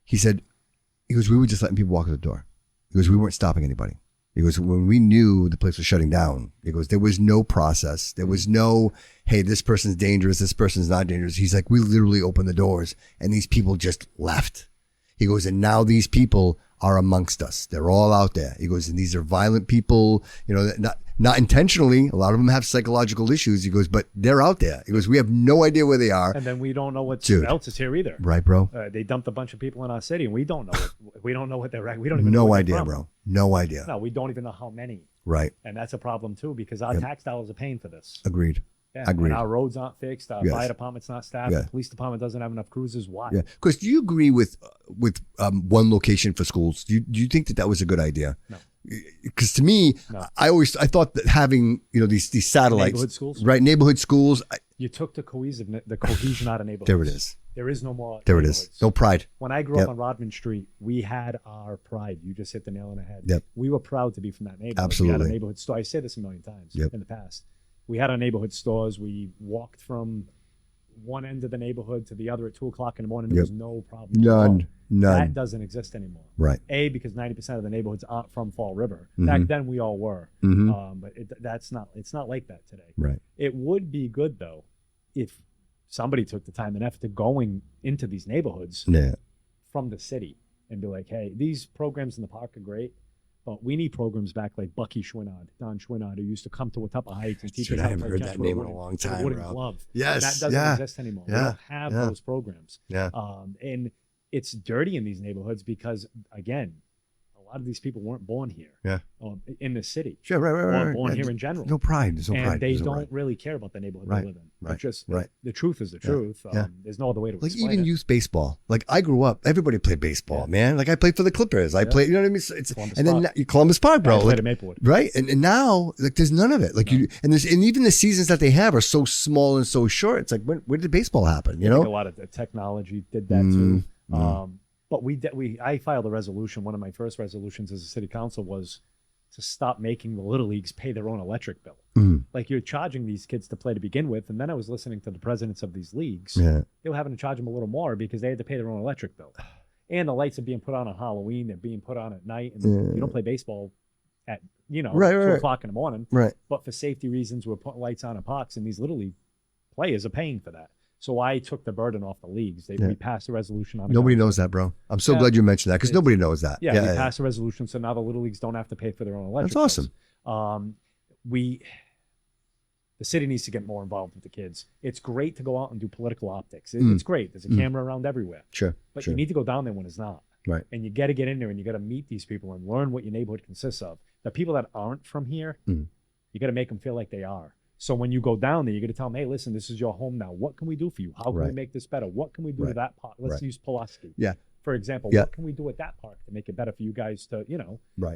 He goes, we were just letting people walk out the door. He goes, we weren't stopping anybody. He goes, when we knew the place was shutting down, he goes, there was no process. There was no, hey, this person's dangerous. This person's not dangerous. He's like, we literally opened the doors and these people just left. He goes, and now these people are amongst us. They're all out there. He goes, and these are violent people, not intentionally. A lot of them have psychological issues. He goes, but they're out there. He goes, we have no idea where they are. And then we don't know what else is here either. Right, bro. They dumped a bunch of people in our city, and we don't know. We don't know what they're. We don't even know where idea, they're from. Bro. No idea. No, we don't even know how many. Right. And that's a problem too, because our tax dollars are paying for this. Agreed. Yeah. Agreed. And our roads aren't fixed. Our fire department's not staffed. Yeah. The police department doesn't have enough cruisers. Why? Yeah. Chris, do you agree with one location for schools? Do you think that was a good idea? No. Because to me, I thought that having these satellites, neighborhood schools, right? Neighborhood schools. You took the cohesion out of neighborhoods. There it is. There is no more. There it is. No pride. When I grew up on Rodman Street, we had our pride. You just hit the nail on the head. Yep. We were proud to be from that neighborhood. Absolutely. We had a neighborhood store. I say this a million times in the past. We had our neighborhood stores. We walked from one end of the neighborhood to the other at 2:00 in the morning. There was no problem. None. That doesn't exist anymore. Right. Because 90% of the neighborhoods aren't from Fall River. Back then we all were. But it's not like that today. Right. It would be good though if somebody took the time and effort to going into these neighborhoods from the city and be like, hey, these programs in the park are great, but we need programs back like Bucky Schwinard, Don Schwinard, who used to come to Watuppa Heights and teach us how to play heard catch that with name a in a wooden- long time, wooden bro. glove. Yes. That doesn't exist anymore. We don't have those programs. Yeah. And it's dirty in these neighborhoods because, again, a lot of these people weren't born here. Yeah. In the city. Sure. Right. Or born here in general. No pride. There's no pride. And they There's no don't pride. really care about the neighborhood Right, they live in. right, It's just right. the truth is the truth. There's no other way to Like explain even it. youth baseball. Like I grew up, everybody played baseball, man. Like I played for the Clippers. I played, you know what I mean? It's Columbus and then Park. Columbus Park, bro. I played Like, at Maplewood. right? And now like there's none of it. Like and even the seasons that they have are so small and so short. It's like where did baseball happen? You I know? think a lot of the technology did that too. But I filed a resolution. One of my first resolutions as a city council was to stop making the little leagues pay their own electric bill. Like you're charging these kids to play to begin with, and then I was listening to the presidents of these leagues. Yeah. They were having to charge them a little more because they had to pay their own electric bill. And the lights are being put on Halloween. They're being put on at night, and you don't play baseball at 2 o'clock in the morning. Right. But for safety reasons, we're putting lights on in parks, and these little league players are paying for that. So I took the burden off the leagues. We passed a resolution on it. Nobody knows that, bro. I'm so glad you mentioned that because nobody knows that. We passed a resolution, so now the little leagues don't have to pay for their own electric. That's awesome. The city needs to get more involved with the kids. It's great to go out and do political optics. It's great. There's a camera around everywhere. Sure. But you need to go down there when it's not. Right. And you got to get in there and you got to meet these people and learn what your neighborhood consists of. The people that aren't from here, you got to make them feel like they are. So when you go down there, you got to tell them, hey, listen, this is your home now. What can we do for you? How can we make this better? What can we do to that park? Let's use Pulaski. Yeah. For example, what can we do at that park to make it better for you guys to,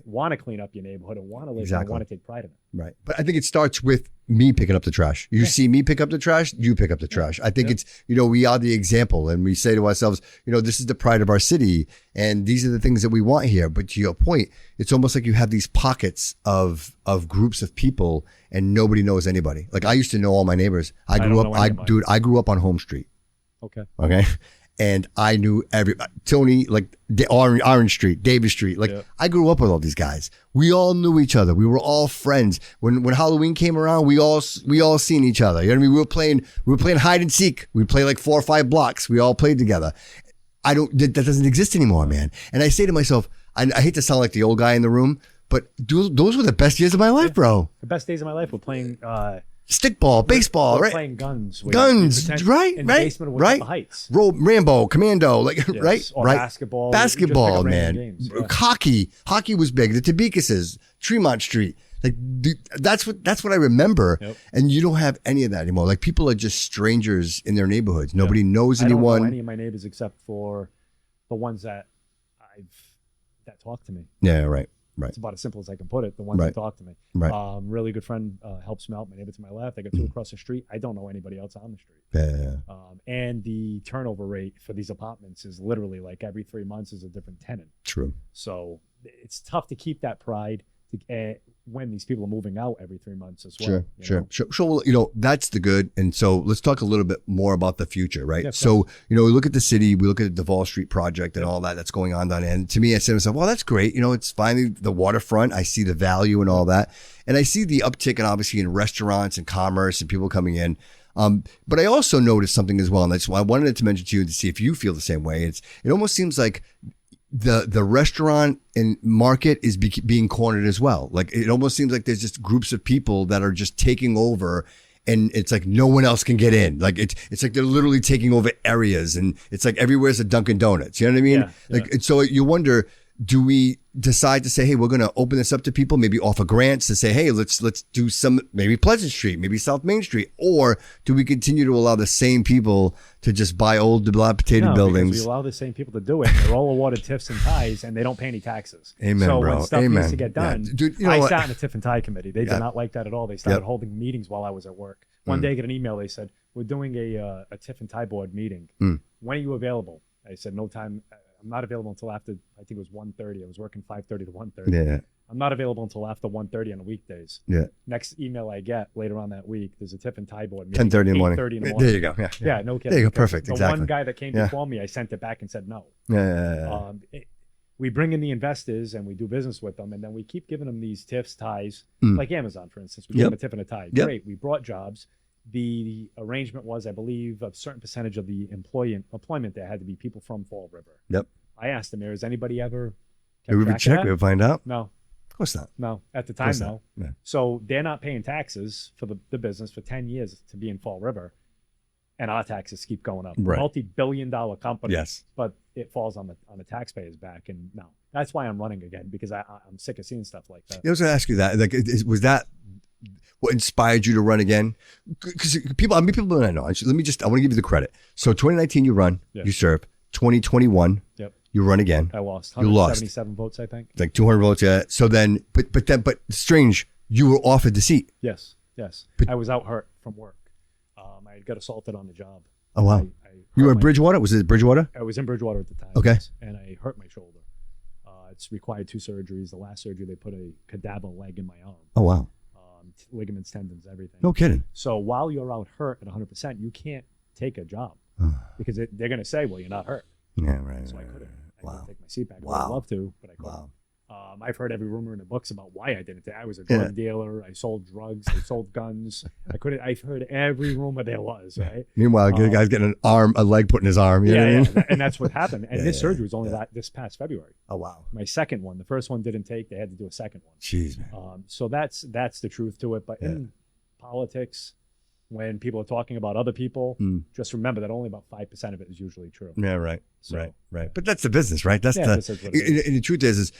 want to clean up your neighborhood and want to live and want to take pride in it? Right. But I think it starts with me picking up the trash. You see me pick up the trash, you pick up the trash. I think it's, we are the example and we say to ourselves, this is the pride of our city and these are the things that we want here. But to your point, it's almost like you have these pockets of groups of people and nobody knows anybody. Like I used to know all my neighbors. I grew up on Home Street. Okay. And I knew Tony, like Orange Street, Davis Street. Like I grew up with all these guys. We all knew each other. We were all friends. When Halloween came around, we all seen each other. You know what I mean? We were playing hide and seek. We'd play like 4 or 5 blocks. We all played together. That doesn't exist anymore, man. And I say to myself, I hate to sound like the old guy in the room, but those were the best years of my life, bro. The best days of my life were playing stickball, baseball, right? Playing guns, right? In the basement of Watuppa Heights. Rambo, Commando, right? Or basketball, man. Games. Hockey was big. The Tabicases, Tremont Street, like that's what I remember. And you don't have any of that anymore. Like people are just strangers in their neighborhoods. Nobody knows anyone. I don't know any of my neighbors except for the ones that talk to me. Yeah, right. It's about as simple as I can put it. The ones that talk to me. Right. Really good friend helps me out. My neighbor to my left. I got 2 across the street. I don't know anybody else on the street. Yeah. And the turnover rate for these apartments is literally like every 3 months is a different tenant. True. So it's tough to keep that pride when these people are moving out every 3 months as well. Sure. Well, that's the good. And so let's talk a little bit more about the future, right? Yeah, so, we look at the city, we look at the Duval Street project and all that's going on down there. And to me, I said to myself, well, that's great. It's finally the waterfront. I see the value and all that. And I see the uptick and obviously in restaurants and commerce and people coming in. But I also noticed something as well. And that's why I wanted to mention to you to see if you feel the same way. It almost seems like the restaurant and market is being cornered as well. Like it almost seems like there's just groups of people that are just taking over and it's like no one else can get in. Like it's like they're literally taking over areas and it's like everywhere's a Dunkin' Donuts. You know what I mean? And so you wonder, do we decide to say, hey, we're going to open this up to people, maybe offer grants to say, hey, let's do some, maybe Pleasant Street, maybe South Main Street, or do we continue to allow the same people to just buy old dilapidated buildings? Because we allow the same people to do it. They're all awarded TIFs and ties, and they don't pay any taxes. Amen, so bro. when stuff needs to get done, Dude, you know I what? sat in a TIF and tie committee. They did not like that at all. They started holding meetings while I was at work. One day I get an email. They said, we're doing a TIF and tie board meeting. When are you available? I said, no time. I'm not available until after, I think it was 1:30. I was working 5:30 to 1:30. Yeah. I'm not available until after 1:30 on the weekdays. Yeah. Next email I get later on that week, there's a TIF and tie board meeting. 10:30 in the morning. 8:30 in the morning. There you go. Yeah, no kidding. There you go. Perfect. The Exactly. one guy that came before me, I sent it back and said no. Yeah. We bring in the investors and we do business with them, and then we keep giving them these TIFs, ties, like Amazon, for instance. We give them a TIF and a tie. Great. We brought jobs. The arrangement was, I believe, a certain percentage of the employment there had to be people from Fall River. Yep. I asked them, has anybody ever Did we check? We find out? No. Of course not. No. At the time, no. Yeah. So they're not paying taxes for the business for 10 years to be in Fall River, and our taxes keep going up. Right. Multi-billion-dollar company. Yes. But it falls on the taxpayer's back, and no. That's why I'm running again, because I'm sick of seeing stuff like that. I was going to ask you that. Like, was that what inspired you to run again? Because people I don't know. I want to give you the credit. So 2019, you run, you serve. 2021, you run again. I lost. You lost 177 votes, I think. Like 200 votes. Yeah. So then, but strange, you were offered the seat. Yes. I was out hurt from work. I got assaulted on the job. Oh wow. You were in Bridgewater? Was it Bridgewater? I was in Bridgewater at the time. Okay. Yes, and I hurt my shoulder. It's required 2 surgeries. The last surgery, they put a cadaver leg in my arm. Oh wow. Ligaments, tendons, everything. No kidding. So while you're out hurt at 100%, you can't take a job because they're going to say, well, you're not hurt. Yeah, right. So I couldn't. I couldn't take my seat back. Wow. I'd love to, but I couldn't. Wow. I've heard every rumor in the books about why I didn't. I was a drug dealer. I sold drugs. I sold guns. I've heard every rumor there was. Right. Meanwhile, the guy's getting a leg put in his arm. You know what I mean? And that's what happened. And this surgery was only this past February. Oh wow. My second one. The first one didn't take. They had to do a second one. Jeez, man. So that's the truth to it. But in politics, when people are talking about other people, just remember that only about 5% of it is usually true. Yeah, right. So, right. But that's the business, right? That's this is what it is. And the truth is,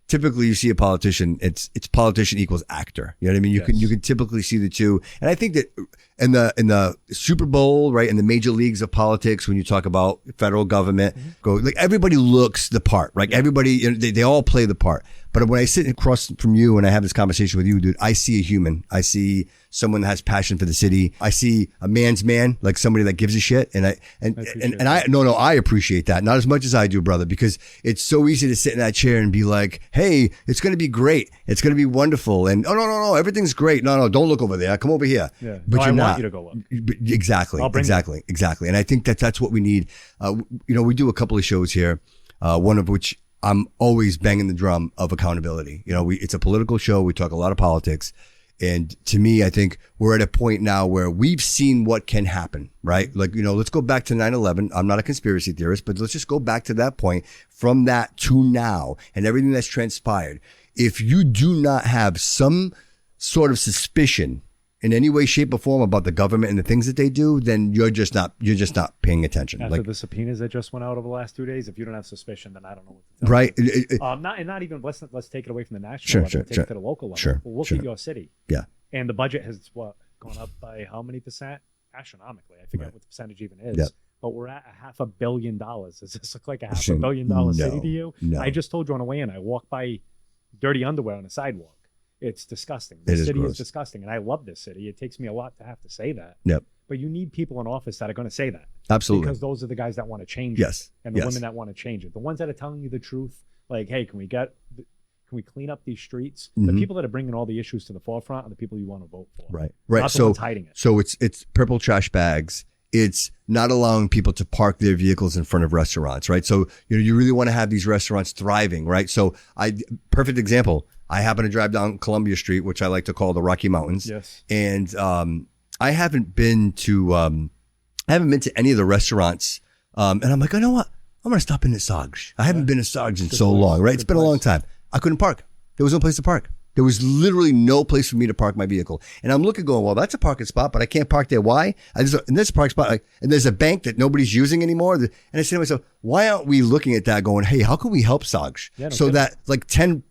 typically you see a politician, it's politician equals actor. You know what I mean? You can typically see the two. And I think that in the Super Bowl, right, in the major leagues of politics, when you talk about federal government, everybody looks the part, right? Everybody, they all play the part. But when I sit across from you and I have this conversation with you, dude, I see a human. I see someone that has passion for the city. I see a man's man, like somebody that gives a shit. And I appreciate that. Not as much as I do, brother, because it's so easy to sit in that chair and be like, hey, it's going to be great. It's going to be wonderful. And no, everything's great. No, don't look over there. Come over here. Yeah. But you're not. I want you to go look. Exactly. And I think that's what we need. We do a couple of shows here, one of which I'm always banging the drum of accountability. It's a political show. We talk a lot of politics. And to me, I think we're at a point now where we've seen what can happen, right? Like, let's go back to 9/11. I'm not a conspiracy theorist, but let's just go back to that point, from that to now and everything that's transpired. If you do not have some sort of suspicion in any way, shape, or form about the government and the things that they do, then you're just not paying attention. After the subpoenas that just went out over the last 2 days, if you don't have suspicion, then I don't know what to tell you. Right. Not even let's take it away from the national level, take it to the local level. Sure. Well, look at your city. Yeah. And the budget has gone up by how many percent? Astronomically. I forget what the percentage even is. Yep. But we're at $500 million. Does this look like $500 million city to you? No. I just told you on the way in, I walked by dirty underwear on the sidewalk. It's disgusting. The city is disgusting. And I love this city. It takes me a lot to have to say that. Yep. But you need people in office that are going to say that. Absolutely. Because those are the guys that want to change it. And the women that want to change it. The ones that are telling you the truth, like, hey, can we clean up these streets? The people that are bringing all the issues to the forefront are the people you want to vote for. Right. Not the ones hiding it. So it's purple trash bags. It's not allowing people to park their vehicles in front of restaurants, right? So, you really want to have these restaurants thriving, right? So perfect example. I happen to drive down Columbia Street, which I like to call the Rocky Mountains. Yes. And I haven't been to any of the restaurants. And I'm like, you know what? I'm going to stop in at Sarge. I haven't been to Sarge in so long, right? It's been a long time. I couldn't park. There was no place to park. There was literally no place for me to park my vehicle. And I'm looking going, well, that's a parking spot, but I can't park there. Why? And there's a parking spot, and there's a bank that nobody's using anymore. And I say to myself, why aren't we looking at that going, hey, how can we help Saugus? So that like 10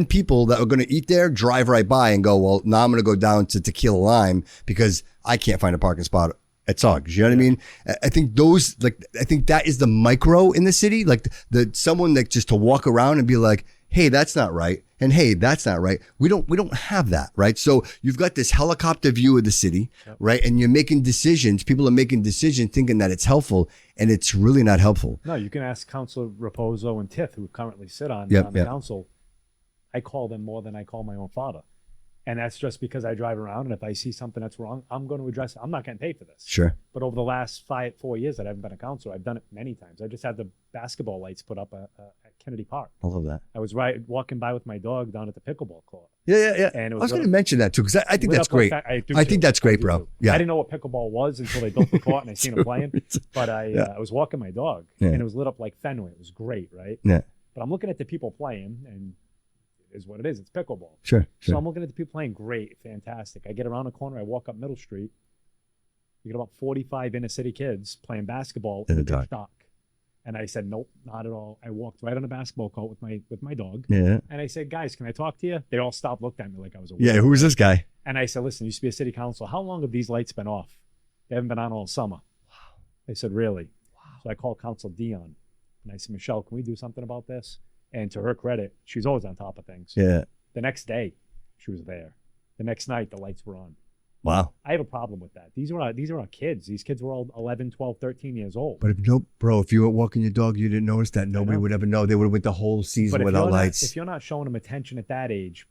people that are going to eat there drive right by and go, well, now I'm going to go down to Tequila Lime because I can't find a parking spot at Saugus. You know what I mean? I think I think that is the micro in the city. Like someone that just to walk around and be like, hey, that's not right. And hey, that's not right. We don't have that, right? So you've got this helicopter view of the city, right? And you're making decisions. People are making decisions thinking that it's helpful, and it's really not helpful. No, you can ask Councilor Raposo and Tiff, who currently sit on the council. I call them more than I call my own father. And that's just because I drive around, and if I see something that's wrong, I'm going to address it. I'm not getting paid for this. Sure. But over the last 4 years that I haven't been a counselor, I've done it many times. I just had the basketball lights put up at Kennedy Park. I love that. I was walking by with my dog down at the pickleball court. Yeah. And I was going to mention that too, because I think that's great. I think that's great, bro. Yeah. I didn't know what pickleball was until they built the court and I seen them playing. But I was walking my dog, and it was lit up like Fenway. It was great, right? Yeah. But I'm looking at the people playing, and is what it is. It's pickleball. Sure. So I'm looking at the people playing. Great, fantastic. I get around the corner. I walk up Middle Street. You get about 45 inner city kids playing basketball in the dark. And I said, nope, not at all. I walked right on the basketball court with my dog. Yeah. And I said, guys, can I talk to you? They all stopped, looked at me like I was a weirdo. Yeah. Who's this guy? And I said, listen, you used to be a city council. How long have these lights been off? They haven't been on all summer. Wow. They said, really? Wow. So I called Council Dion, and I said, Michelle, can we do something about this? And to her credit, she's always on top of things. Yeah. The next day, she was there. The next night, the lights were on. Wow. I have a problem with that. These are our kids. These kids were all 11, 12, 13 years old. But if you were walking your dog, you didn't notice that. Nobody would ever know. They would have went the whole season without lights. If you're not showing them attention at that age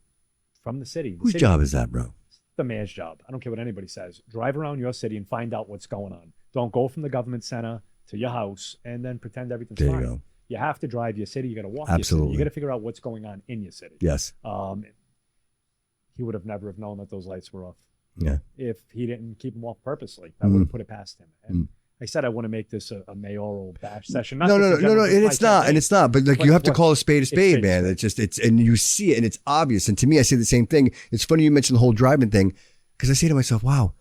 from the city. Whose job is that, bro? It's the mayor's job. I don't care what anybody says. Drive around your city and find out what's going on. Don't go from the government center to your house and then pretend everything's fine. There you go. You have to drive your city. You got to walk Absolutely. your city. You got to figure out what's going on in your city. Yes. He would have never have known that those lights were off. Yeah. If he didn't keep them off purposely, I would have put it past him. And I said I want to make this a mayoral bash session. No, and it's not. But like, you have to call a spade, man. It's and you see it, and it's obvious. And to me, I say the same thing. It's funny you mentioned the whole driving thing, because I say to myself, wow,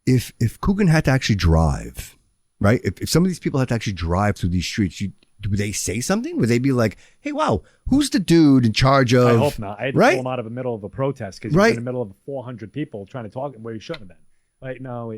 if Coogan had to actually drive, right? If some of these people had to actually drive through these streets, would they say something? Would they be like, hey, wow, who's the dude in charge of... I hope not. I had to pull him out of the middle of a protest because he was in the middle of 400 people trying to talk where he shouldn't have been. Like, no.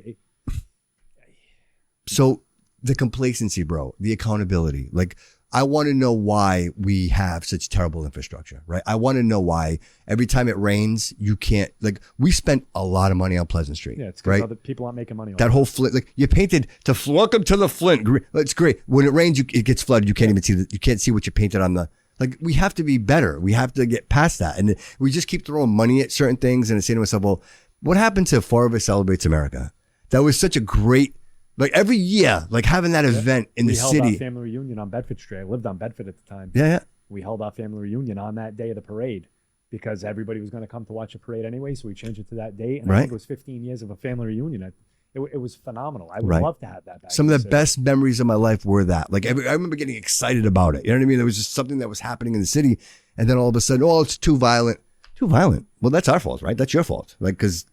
So the complacency, bro, the accountability. Like, I want to know why we have such terrible infrastructure, right? I want to know why every time it rains, you can't, like, we spent a lot of money on Pleasant Street. Yeah, it's because other people aren't making money. That whole Flint, like, you painted to welcome to the Flint. It's great. When it rains, it gets flooded. You can't even see you can't see what you painted on the, like, we have to be better. We have to get past that. And we just keep throwing money at certain things. And I say to myself, well, what happened to Forever Celebrates America? That was such a great, like, every year, like, having that event in the city. We held our family reunion on Bedford Street. I lived on Bedford at the time. Yeah. We held our family reunion on that day of the parade because everybody was going to come to watch a parade anyway, so we changed it to that date. And I think it was 15 years of a family reunion. It was phenomenal. I would love to have that back. Some of the best memories of my life were that. Like, I remember getting excited about it. You know what I mean? There was just something that was happening in the city. And then all of a sudden, oh, it's too violent. Too violent? Well, that's our fault, right? That's your fault. Like, because...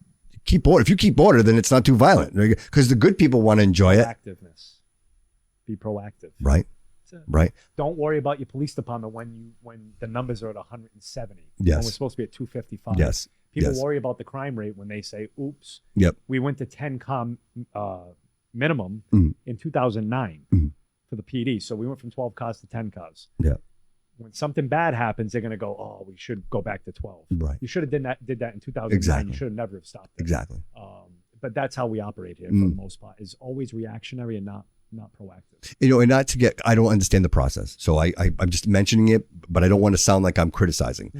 keep order. If you keep order, then it's not too violent, because the good people want to enjoy it. Proactiveness. Be proactive. Right. Right. Don't worry about your police department when the numbers are at 170. Yes. When we're supposed to be at 255. Yes. People worry about the crime rate when they say, oops. Yep. We went to 10 minimum in 2009 for the PD. So we went from 12 cars to 10 cars. Yeah. When something bad happens, they're going to go, oh, we should go back to 12. Right. You should have did that in 2009. Exactly. You should have never have stopped it. Exactly. But that's how we operate here for the most part, is always reactionary and not proactive. And not to get, I don't understand the process. So I'm just mentioning it, but I don't want to sound like I'm criticizing.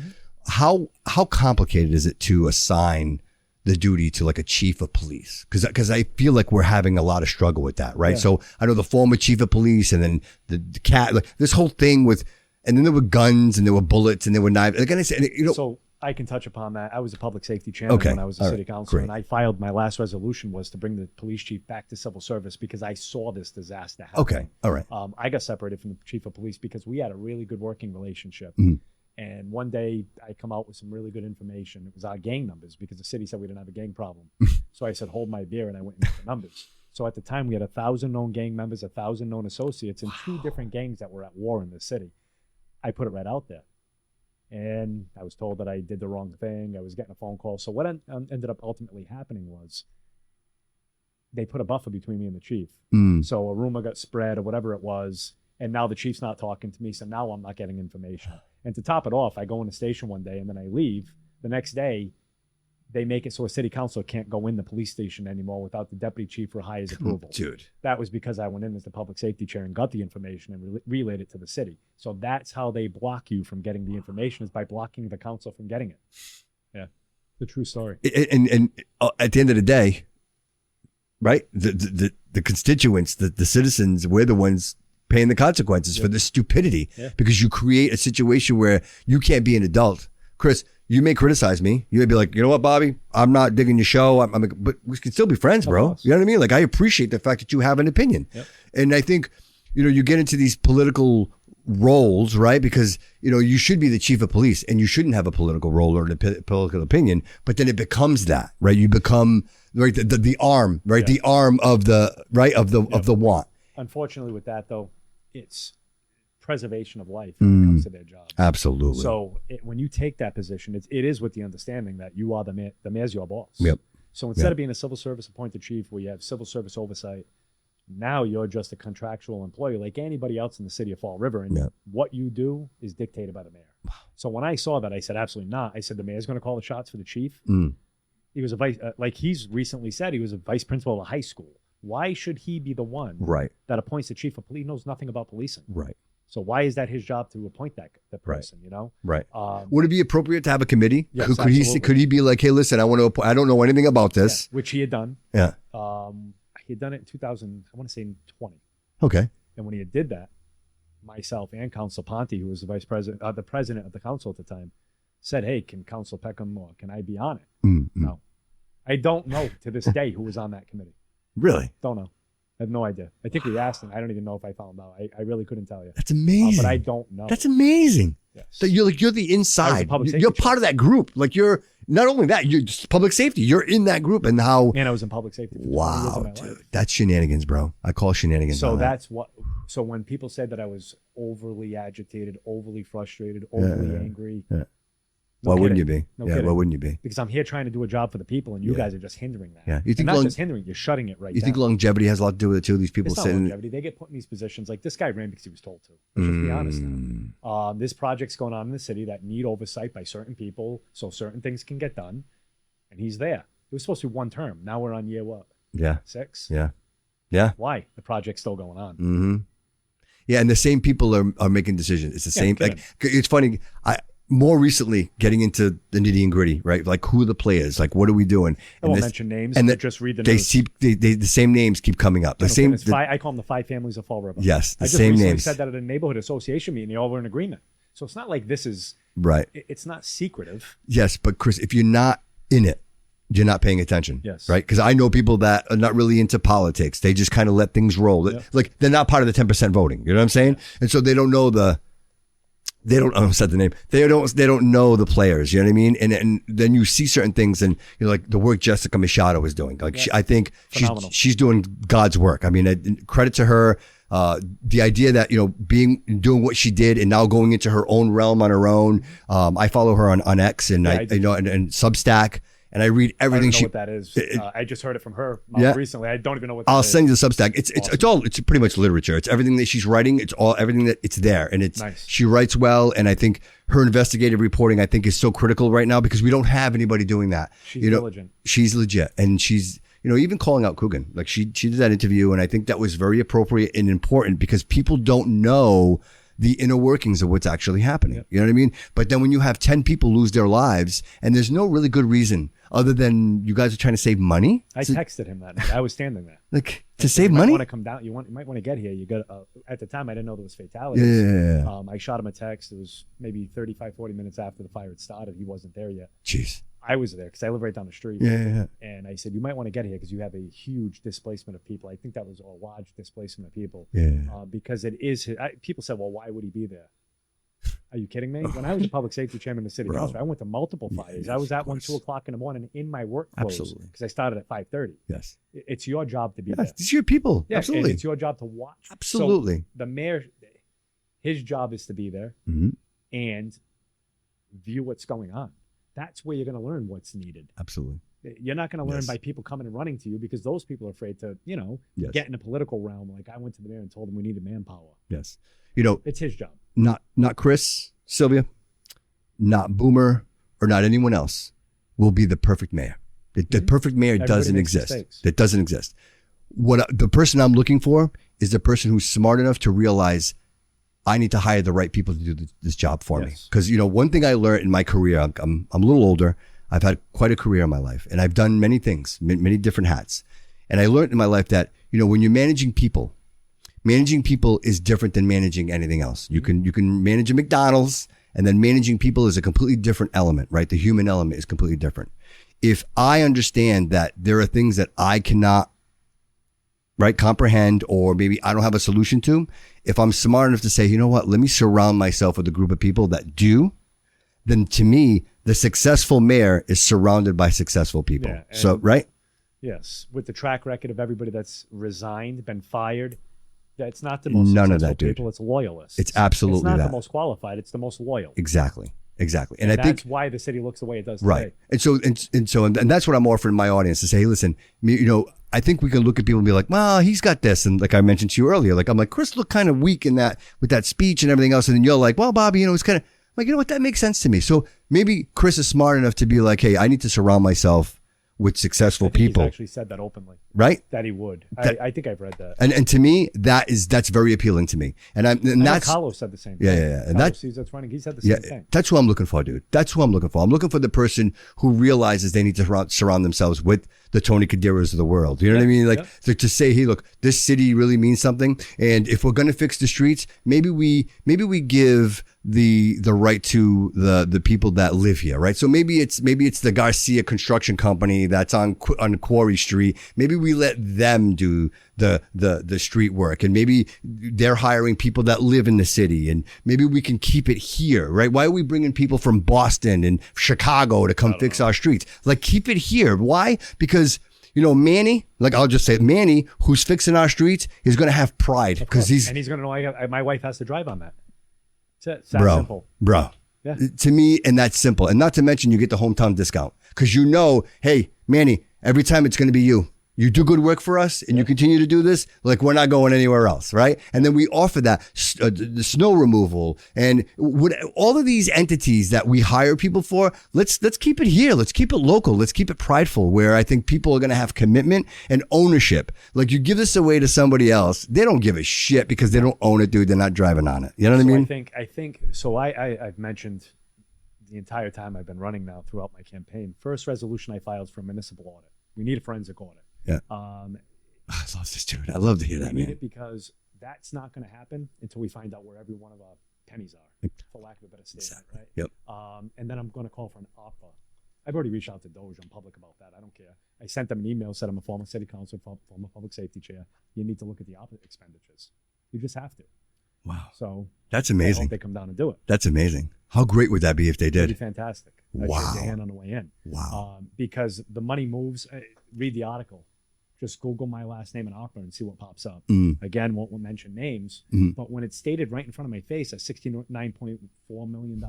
How complicated is it to assign the duty to like a chief of police? Because I feel like we're having a lot of struggle with that, right? Yeah. So I know the former chief of police and then the cat, like this whole thing with, and then there were guns and there were bullets and there were knives. Like I said, so I can touch upon that. I was a public safety chairman when I was a city councilor, and I filed my last resolution was to bring the police chief back to civil service because I saw this disaster happen. Okay, all right. I got separated from the chief of police because we had a really good working relationship. And one day I come out with some really good information. It was our gang numbers because the city said we didn't have a gang problem. So I said, hold my beer, and I went into the numbers. So at the time we had 1,000 known gang members, 1,000 known associates, and 2 different gangs that were at war in the city. I put it right out there. And I was told that I did the wrong thing. I was getting a phone call. So what ended up ultimately happening was they put a buffer between me and the chief. So a rumor got spread or whatever it was. And now the chief's not talking to me. So now I'm not getting information. And to top it off, I go in the station one day and then I leave. The next day, they make it so a city councilor can't go in the police station anymore without the deputy chief or highest approval. Dude. That was because I went in as the public safety chair and got the information and relayed it to the city. So that's how they block you from getting the information, is by blocking the council from getting it. Yeah, the true story. And at the end of the day, right, the constituents, the citizens, we're the ones paying the consequences for the stupidity, because you create a situation where you can't be an adult. Chris, you may criticize me. You may be like, you know what, Bobby, I'm not digging your show. But we can still be friends, bro. You know what I mean? Like, I appreciate the fact that you have an opinion. And I think, you get into these political roles, right? Because, you should be the chief of police and you shouldn't have a political role or a political opinion, but then it becomes that, right? You become right the arm, right? The arm of the, right, of the want. Unfortunately with that though, it's preservation of life when it comes to their job. Absolutely. So when you take that position, it is with the understanding that you are the mayor's your boss. Yep. So instead of being a civil service appointed chief where you have civil service oversight, now you're just a contractual employee like anybody else in the city of Fall River. And what you do is dictated by the mayor. So when I saw that, I said, absolutely not. I said, the mayor's going to call the shots for the chief. He was a vice, like he's recently said, he was a vice principal of a high school. Why should he be the one that appoints the chief of police? He knows nothing about policing. Right. So why is that his job to appoint the person, Right. Would it be appropriate to have a committee? Yes, could he be like, hey, listen, I don't know anything about this. which he had done. Yeah. He had done it in 2000, I want to say 20. Okay. And when he did that, myself and Council Ponte, who was the vice president, the president of the council at the time, said, hey, can Council Peckham or can I be on it? No. I don't know to this day who was on that committee. Really? Don't know. I have no idea. I think we asked him. I don't even know if I found out. I really couldn't tell you. That's amazing. But I don't know. That's amazing. Yes. So you're the inside. You're chair. part of that group. Like, you're not only that, you're just public safety. You're in that group. And how? And I was in public safety. Wow, dude, that's shenanigans, bro. I call shenanigans. So that's what. So when people said that I was overly agitated, overly frustrated, overly angry. Yeah. Why wouldn't you be? No yeah, kidding. why wouldn't you be? Because I'm here trying to do a job for the people, and you guys are just hindering that. Yeah, you think not just hindering, you're shutting it right. You think longevity has a lot to do with it too? These people it's not sitting. longevity. They get put in these positions. Like this guy ran because he was told to. Let's just be honest now. There's projects going on in the city that need oversight by certain people, so certain things can get done, and he's there. It was supposed to be one term. Now we're on year what? Yeah. 6. Yeah. Yeah. Why? The project's still going on. Yeah, and the same people are making decisions. It's the same. Like, it's funny. More recently, getting into the nitty and gritty, right? Like, who are the players? Like, what are we doing? I won't mention names, and just read the news. The same names keep coming up. The same. I call them the 5 families of Fall River. Yes, the I just same recently names. said that at a neighborhood association meeting. They all were in agreement. So it's not like this is right. It's not secretive. Yes, but Chris, if you're not in it, you're not paying attention. Yes. Right? Because I know people that are not really into politics. They just kind of let things roll. Yeah. Like, they're not part of the 10% voting. You know what I'm saying? Yeah. And so they don't know I don't said the name. They don't know the players. You know what I mean? And then you see certain things, and like the work Jessica Machado is doing. Like, I think she's doing God's work. I mean, credit to her. The idea that doing what she did and now going into her own realm on her own. I follow her on X and and Substack. And I read everything. I don't know what that is. I just heard it from her recently. I don't even know what that is. I'll send you the Substack. It's pretty much literature. It's everything that she's writing. It's everything that it's there. And it's nice. She writes well. And I think her investigative reporting, I think, is so critical right now because we don't have anybody doing that. She's diligent. She's legit. And she's, even calling out Coogan. Like, she did that interview. And I think that was very appropriate and important because people don't know the inner workings of what's actually happening. You know what I mean? But then when you have 10 people lose their lives and there's no really good reason other than you guys are trying to save money. I texted him that night. I was standing there. Like, to save money? You want to come down. You might want to get here. You got at the time I didn't know there was fatalities. Yeah. I shot him a text. It was maybe 35, 40 minutes after the fire had started. He wasn't there yet. Jeez. I was there because I live right down the street. Yeah. And I said, you might want to get here because you have a huge displacement of people. I think that was a large displacement of people. Yeah. Because it is, people said, well, why would he be there? Are you kidding me? When I was a public safety chairman in the city council, I went to multiple fires. I was at one 2 o'clock in the morning in my work clothes because I started at 5:30. Yes. It's your job to be there. It's your people. Yeah, Absolutely. and it's your job to watch. Absolutely. So the mayor, his job is to be there and view what's going on. That's where you're going to learn what's needed. Absolutely. You're not going to learn by people coming and running to you because those people are afraid to, get in a political realm. Like I went to the mayor and told him we needed manpower. Yes. It's his job. Not Chris, Silvia, not Boomer, or not anyone else will be the perfect mayor. The perfect mayor Everybody doesn't makes exist. mistakes. It doesn't exist. The person I'm looking for is the person who's smart enough to realize I need to hire the right people to do this job for me. Because, one thing I learned in my career, I'm a little older. I've had quite a career in my life and I've done many things, many different hats. And I learned in my life that, when you're managing people is different than managing anything else. You can manage a McDonald's, and then managing people is a completely different element, right? The human element is completely different. If I understand that there are things that I cannot, right, comprehend, or maybe I don't have a solution to, if I'm smart enough to say, you know what, let me surround myself with a group of people that do, then to me, the successful mayor is surrounded by successful people. Yeah, so, right? Yes. With the track record of everybody that's resigned, been fired, that's not the most None successful of that, dude. people. It's loyalists. It's absolutely It's not that. the most qualified. It's the most loyal. Exactly. And I that's think why the city looks the way it does today. right. And that's what I'm offering my audience to say, hey, listen, I think we can look at people and be like, well, he's got this. And like I mentioned to you earlier, like, I'm like, Chris looked kind of weak in that, with that speech and everything else. And then you're like, well, Bobby, it's kind of like, you know what, that makes sense to me. So maybe Chris is smart enough to be like, hey, I need to surround myself with successful people. He's actually said that openly. Right? That he would. I think I've read that. And to me, that's very appealing to me. And that's Carlos said the same thing. Yeah. And Carlos, that's running. He said the same thing. That's who I'm looking for, dude. That's who I'm looking for. I'm looking for the person who realizes they need to surround themselves with the Tony Kaderas of the world. You know what I mean? Like to say, hey, look, this city really means something. And if we're going to fix the streets, maybe we give the right to the people that live here, right? So maybe it's the Garcia construction company that's on Quarry Street. Maybe we let them do the street work, and maybe they're hiring people that live in the city, and maybe we can keep it here, right? Why are we bringing people from Boston and Chicago to come fix our streets? Like, keep it here. Why? Because Manny, like I'll just say Manny, who's fixing our streets, is going to have pride because he's going to know my wife has to drive on that. It's that simple. Bro. Yeah. To me, and that's simple. And not to mention you get the hometown discount because hey, Manny, every time it's going to be you. You do good work for us and you continue to do this, like we're not going anywhere else, right? And then we offer that the snow removal and all of these entities that we hire people for. Let's keep it here. Let's keep it local. Let's keep it prideful, where I think people are going to have commitment and ownership. Like, you give this away to somebody else, they don't give a shit because they don't own it, dude. They're not driving on it. You know what I mean? I think so. I've mentioned the entire time I've been running now throughout my campaign. First resolution I filed for a municipal audit. We need a forensic audit. Yeah. I love this, dude. I love to hear that, we man. need it because that's not going to happen until we find out where every one of our pennies are, for lack of a better statement, right? Yep. And then I'm going to call for an ARPA. I've already reached out to Doge. I'm public about that. I don't care. I sent them an email, said I'm a former city council, former public safety chair. You need to look at the ARPA expenditures. You just have to. Wow. So that's I amazing. hope they come down and do it. That's amazing. How great would that be if they did? It'd be fantastic. Wow. I shook your hand on the way in. Wow. Because the money moves. Read the article. Just Google my last name and ARPA and see what pops up. Again, won't mention names, but when it's stated right in front of my face at $69.4 million,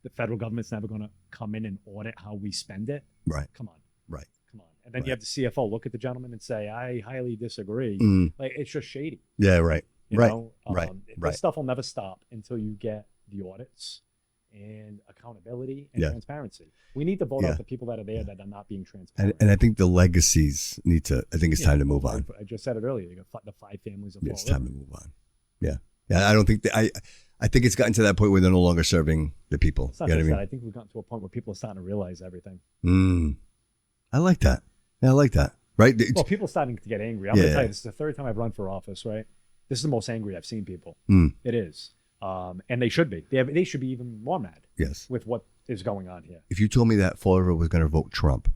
the federal government's never going to come in and audit how we spend it. Right. Come on. Right. Come on. And then you have the CFO look at the gentleman and say, I highly disagree. Like, it's just shady. Yeah, right. You right. know? Right. This stuff will never stop until you get the audits and accountability and transparency. We need to vote out the people that are there that are not being transparent. And I think the legacies need to, I think it's time to move on. I just said it earlier. You got the 5 families of It's time to move on. Yeah. I don't think I think it's gotten to that point where they're no longer serving the people. It's not just that. I think we've gotten to a point where people are starting to realize everything. I like that. Yeah, I like that. Right? Well, people are starting to get angry. I'm going to tell you, this is the 3rd time I've run for office, right? This is the most angry I've seen people. It is. And they should be. They should be even more mad. Yes. With what is going on here. If you told me that Florida was going to vote Trump,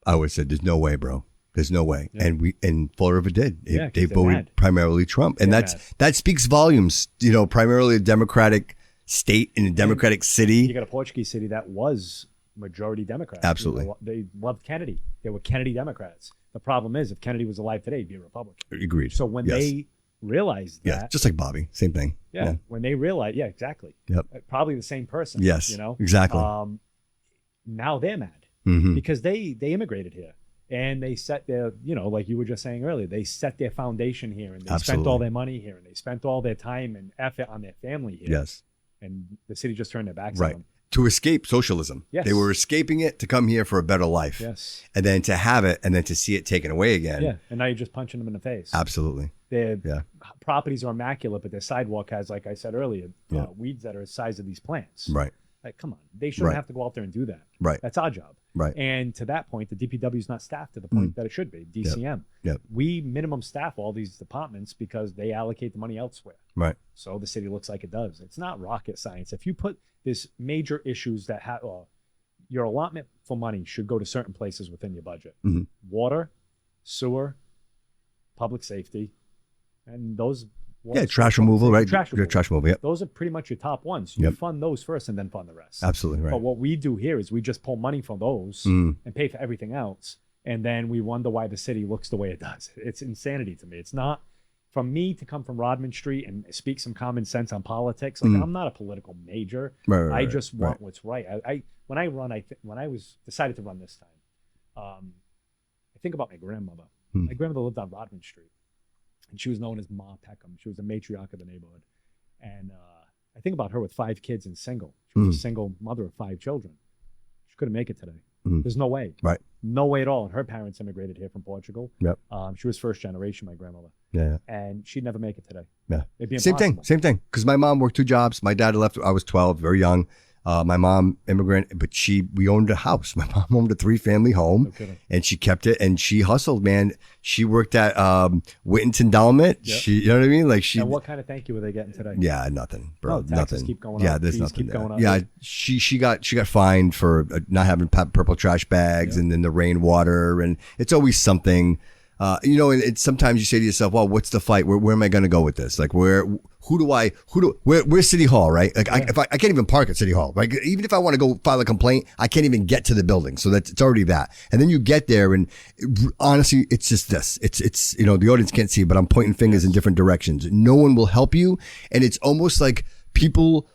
I would have said, there's no way, bro. There's no way. Yeah. And Fall River did. Yeah, 'cause they they're voted mad. primarily Trump. And They're that speaks volumes, primarily a Democratic state in a Democratic city. You got a Portuguese city that was majority Democrat. Absolutely. They loved Kennedy. They were Kennedy Democrats. The problem is, if Kennedy was alive today, he'd be a Republican. Agreed. So when Yes. they realized Yeah, that, just like Bobby, same thing. when they realized, exactly. Yep. Probably the same person. Yes, exactly. Now they're mad Mhm. because they immigrated here and they set their, like you were just saying earlier, they set their foundation here and they spent Absolutely. all their money here and they spent all their time and effort on their family here. Yes. And the city just turned their backs Right. on them. To escape socialism. Yes. They were escaping it to come here for a better life. Yes. And then to have it and then to see it taken away again. Yeah. And now you're just punching them in the face. Absolutely. Their Yeah. properties are immaculate, but their sidewalk has, like I said earlier, Yeah. weeds that are the size of these plants. Right. Like, come on. They shouldn't Right. have to go out there and do that. Right. That's our job. Right. And to that point, the DPW is not staffed to the point that it should be, DCM. Yep. We minimum staff all these departments because they allocate the money elsewhere. Right. So the city looks like it does. It's not rocket science. If you put this major issues that have your allotment for money should go to certain places within your budget. Mhm. Water, sewer, public safety, and those. Yeah, trash removal, right? Trash removal. Trash removal, yep. Those are pretty much your top ones. You Yep. fund those first and then fund the rest. Absolutely right. But what we do here is we just pull money from those Mm. and pay for everything else. And then we wonder why the city looks the way it does. It's insanity to me. It's not, from me to come from Rodman Street and speak some common sense on politics. Like, I'm not a political major. Right, I just want right. what's right. When I run, when I was decided to run this time, I think about my grandmother. My grandmother lived on Rodman Street. And she was known as Ma Peckham. She was the matriarch of the neighborhood. And I think about her with 5 kids and single. She was a single mother of 5 children. She couldn't make it today. There's no way. Right. No way at all. And her parents immigrated here from Portugal. Yep. She was first generation, my grandmother. Yeah. And she'd never make it today. Yeah. It'd be Same impossible. thing. Because my mom worked 2 jobs. My dad left. I was 12, very young. My mom immigrant, but we owned a house. My mom owned a 3-family home, No kidding. and she kept it. And she hustled, man. She worked at Witten's Endowment. Yep. She, you know what I mean? Like she. And what kind of thank you are they getting today? Yeah, nothing, bro. Oh, taxes nothing. keep going yeah, up, there's fees nothing keep there. going up. Yeah, she got fined for not having purple trash bags, and then the rainwater, and it's always something. And sometimes you say to yourself, well, what's the fight? Where am I going to go with this? Like, where's City Hall, right? Like, I can't even park at City Hall. Like, even if I want to go file a complaint, I can't even get to the building. So it's already that. And then you get there, and honestly, it's just this. It's the audience can't see, but I'm pointing fingers in different directions. No one will help you, and it's almost like people.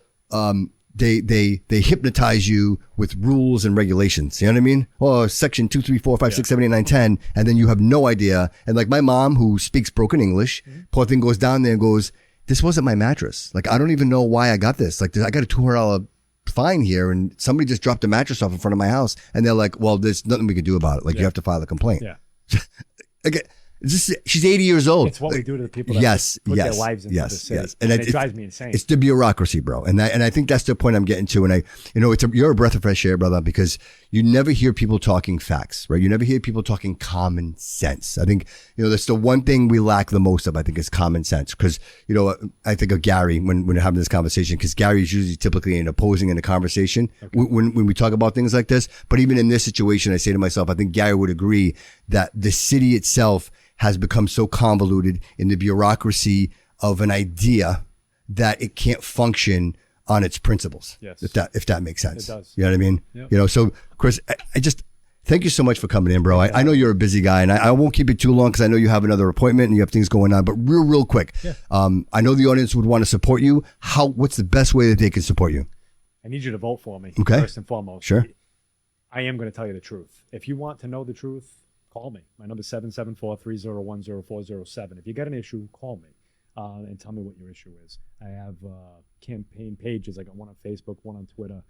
They hypnotize you with rules and regulations. You know what I mean? Oh, section 2, 3, 4, 5, 6, 7, 8, 9, 10. And then you have no idea. And like my mom, who speaks broken English, poor thing goes down there and goes, this wasn't my mattress. Like, I don't even know why I got this. Like, I got a $200 fine here. And somebody just dropped a mattress off in front of my house. And they're like, well, there's nothing we can do about it. Like, you have to file a complaint. Yeah. Again, she's 80 years old. It's what we do to the people that put their lives into the city. And it drives me insane. It's the bureaucracy, bro. And I think that's the point I'm getting to. And you're a breath of fresh air, brother, because you never hear people talking facts, right? You never hear people talking common sense. I think, that's the one thing we lack the most of, I think, is common sense. Because, I think of Gary when we're having this conversation, because Gary is usually typically opposing in a conversation when we talk about things like this. But even in this situation, I say to myself, I think Gary would agree that the city itself has become so convoluted in the bureaucracy of an idea that it can't function on its principles. Yes. If that makes sense. It does. You know what I mean? Yep. So Chris, I just thank you so much for coming in, bro. I know you're a busy guy, and I won't keep it too long because I know you have another appointment and you have things going on, but real quick. Yeah. I know the audience would want to support you. What's the best way that they can support you? I need you to vote for me, Okay. first and foremost. Sure. I am going to tell you the truth. If you want to know the truth, call me. My number is 774-301-0407. If you got an issue, call me and tell me what your issue is. I have campaign pages. I got one on Facebook, one on Twitter.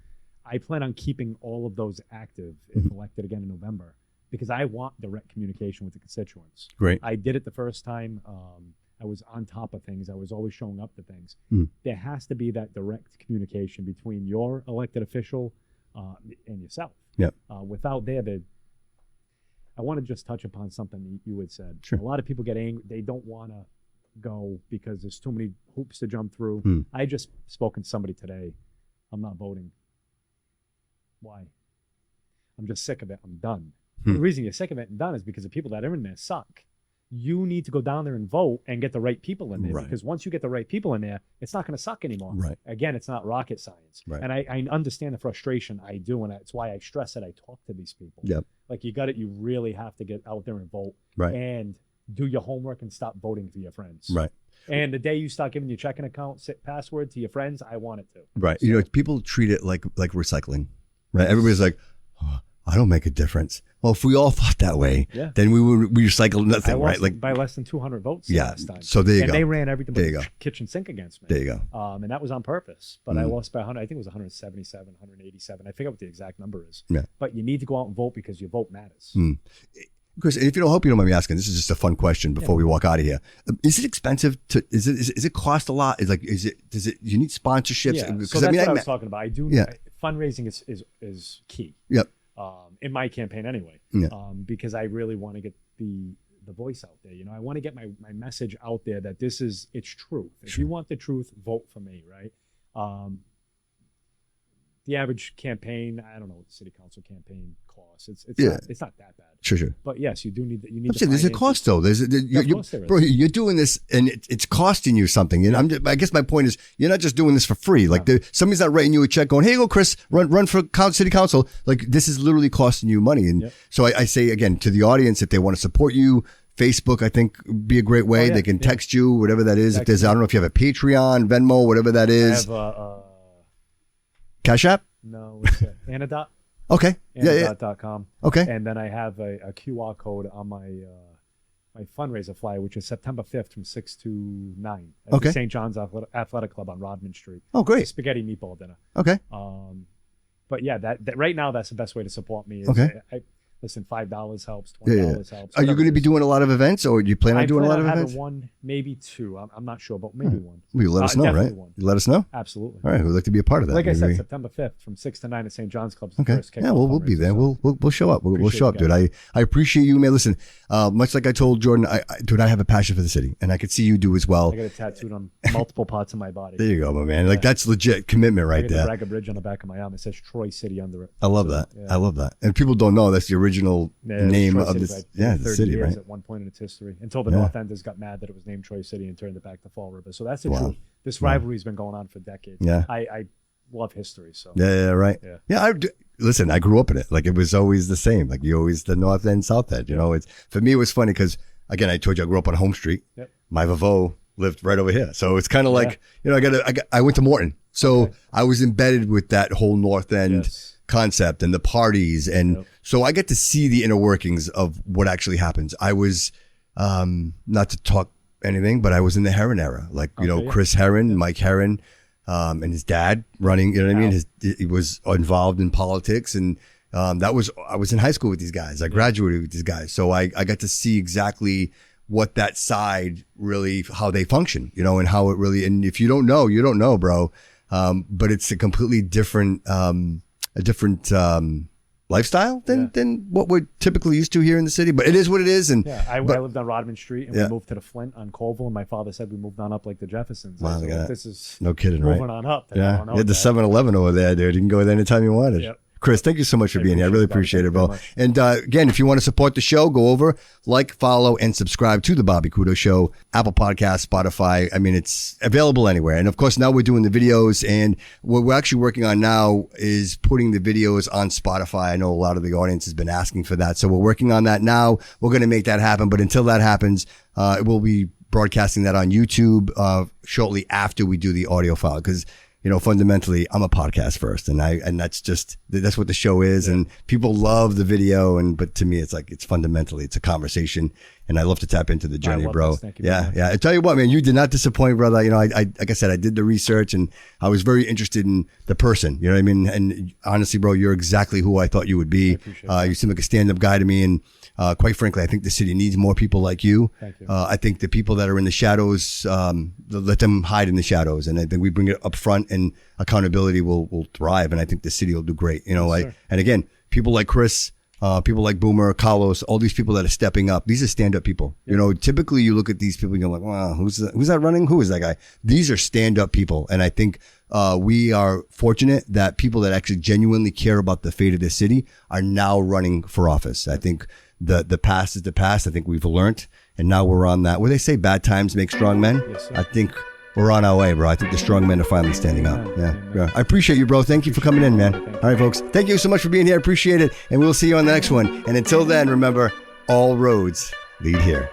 I plan on keeping all of those active if elected again in November because I want direct communication with the constituents. Great. I did it the first time. I was on top of things. I was always showing up to things. There has to be that direct communication between your elected official and yourself. Yep. Without I want to just touch upon something you had said. Sure. A lot of people get angry. They don't want to go because there's too many hoops to jump through. I just spoken to somebody today. I'm not voting. Why? I'm just sick of it. I'm done. The reason you're sick of it and done is because the people that are in there suck. You need to go down there and vote and get the right people in there, because once you get the right people in there, it's not going to suck anymore. Right. Again, it's not rocket science. Right. And I understand the frustration. I do, and that's why I stress that I talk to these people. Yep. Like, you really have to get out there and vote. Right. And do your homework and stop voting for your friends. Right. And the day you start giving your checking account password to your friends, I want it to. Right. So, people treat it like recycling. Right. Everybody's like, oh, I don't make a difference. Well, if we all thought that way, then we recycle nothing, right? Like by less than 200 votes last time. So there you go. And they ran everything but the kitchen sink against me. There you go. And that was on purpose. But I lost by 100. I think it was 177, 187. I forget what the exact number is. Yeah. But you need to go out and vote because your vote matters. Chris, if you don't, hope you don't mind me asking, this is just a fun question before we walk out of here. Is it expensive to? Is it cost a lot? Does it? You need sponsorships? Yeah. So that's what I was talking about. I do. Fundraising is key. Yep. In my campaign anyway. Yeah. Because I really want to get the voice out there. I want to get my message out there that it's truth. If you want the truth, vote for me, right? The average campaign, I don't know what the city council campaign costs. It's not that bad. Sure. But yes, you do need. There's a cost though. Bro, you're doing this, and it's costing you something. And I guess my point is, you're not just doing this for free. Like somebody's not writing you a check, going, "Hey, go, Chris, run for city council." Like this is literally costing you money. And so I say again to the audience, if they want to support you, Facebook, I think, be a great way. They can text you, whatever that is. If there's, I don't know if you have a Patreon, Venmo, whatever that is. I have Cash App? No, it's Anadot. Okay. Anadot.com. Okay. And then I have a QR code on my fundraiser flyer, which is September 5th from 6 to 9 at the St. John's Athletic Club on Rodman Street. Oh, great. It's a spaghetti meatball dinner. Okay. But yeah, that right now, that's the best way to support me. Listen, $5 helps, $20 helps. Are you going to be doing a lot of events, or do you plan on doing a lot of events? One, maybe two. I'm not sure, but maybe one. Well, you let us know, right? One. You let us know? Absolutely. All right, we'd like to be a part of that. Like I said, September 5th from 6 to 9 at St. John's Club. Okay. Yeah, we'll be there. We'll show up. We'll show up, dude. I appreciate you, man. Listen, much like I told Jordan, I have a passion for the city, and I could see you do as well. I got it tattooed on multiple parts of my body. There you go, my man. Like that's legit commitment right there. I got the Bridge on the back of my arm. It says Troy City under it. I love that. Yeah. I love that. And people don't know that's the original name of this. Right? The city, right? At one point in its history, until the North Enders got mad that it was named Troy City and turned it back to Fall River. So that's the truth. This rivalry's been going on for decades. Yeah, I love history. So right. Yeah, listen, I grew up in it. Like it was always the same. Like you always the North End, South End. You know, it's for me. It was funny because again, I told you I grew up on Home Street. Yep. My Vavo lived right over here, so it's kind of like I went to Morton, so I was embedded with that whole North End concept and the parties, and so I get to see the inner workings of what actually happens. I was not to talk anything, but I was in the Heron era, like Chris Heron, Mike Heron, and his dad running. You know what I mean? He was involved in politics, and I was in high school with these guys. I graduated with these guys, so I got to see exactly what that side really, how they function, and how it really. And if you don't know, you don't know, bro. But it's a completely different. Lifestyle than what we're typically used to here in the city, but it is what it is. And I lived on Rodman Street, and we moved to the Flint on Colville, and my father said we moved on up like the Jeffersons. Wow, this is no kidding, moving right? on up. You had the 7-Eleven over there, dude. You can go there anytime you wanted. Yep. Chris, thank you so much for being here. I really appreciate it, bro. And again, if you want to support the show, go over, like, follow, and subscribe to The Bobby Couto Show, Apple Podcasts, Spotify. I mean, it's available anywhere. And of course, now we're doing the videos, and what we're actually working on now is putting the videos on Spotify. I know a lot of the audience has been asking for that. So we're working on that now. We're going to make that happen. But until that happens, we'll be broadcasting that on YouTube shortly after we do the audio file, because fundamentally, I'm a podcast first, and that's what the show is. And people love the video, but to me, it's fundamentally, it's a conversation, and I love to tap into the journey, bro. Thank you. I tell you what, man, you did not disappoint, brother. I like I said, I did the research, and I was very interested in the person. You know what I mean? And honestly, bro, you're exactly who I thought you would be. You seem like a stand-up guy to me, and quite frankly, I think the city needs more people like you. Thank you. I think the people that are in the shadows, let them hide in the shadows. And I think we bring it up front, and accountability will thrive. And I think the city will do great. And again, people like Chris, people like Boomer, Carlos, all these people that are stepping up. These are stand-up people. You know, typically you look at these people and you're like, wow, who's that running? Who is that guy? These are stand-up people. And I think we are fortunate that people that actually genuinely care about the fate of this city are now running for office. I think the past is the past. I think we've learned. And now we're on that. Where they say bad times make strong men. Yes, sir. I think we're on our way, bro. I think the strong men are finally standing up. Yeah. I appreciate you, bro. Thank you for coming in, man. All right, folks. Thank you so much for being here. I appreciate it. And we'll see you on the next one. And until then, remember, all roads lead here.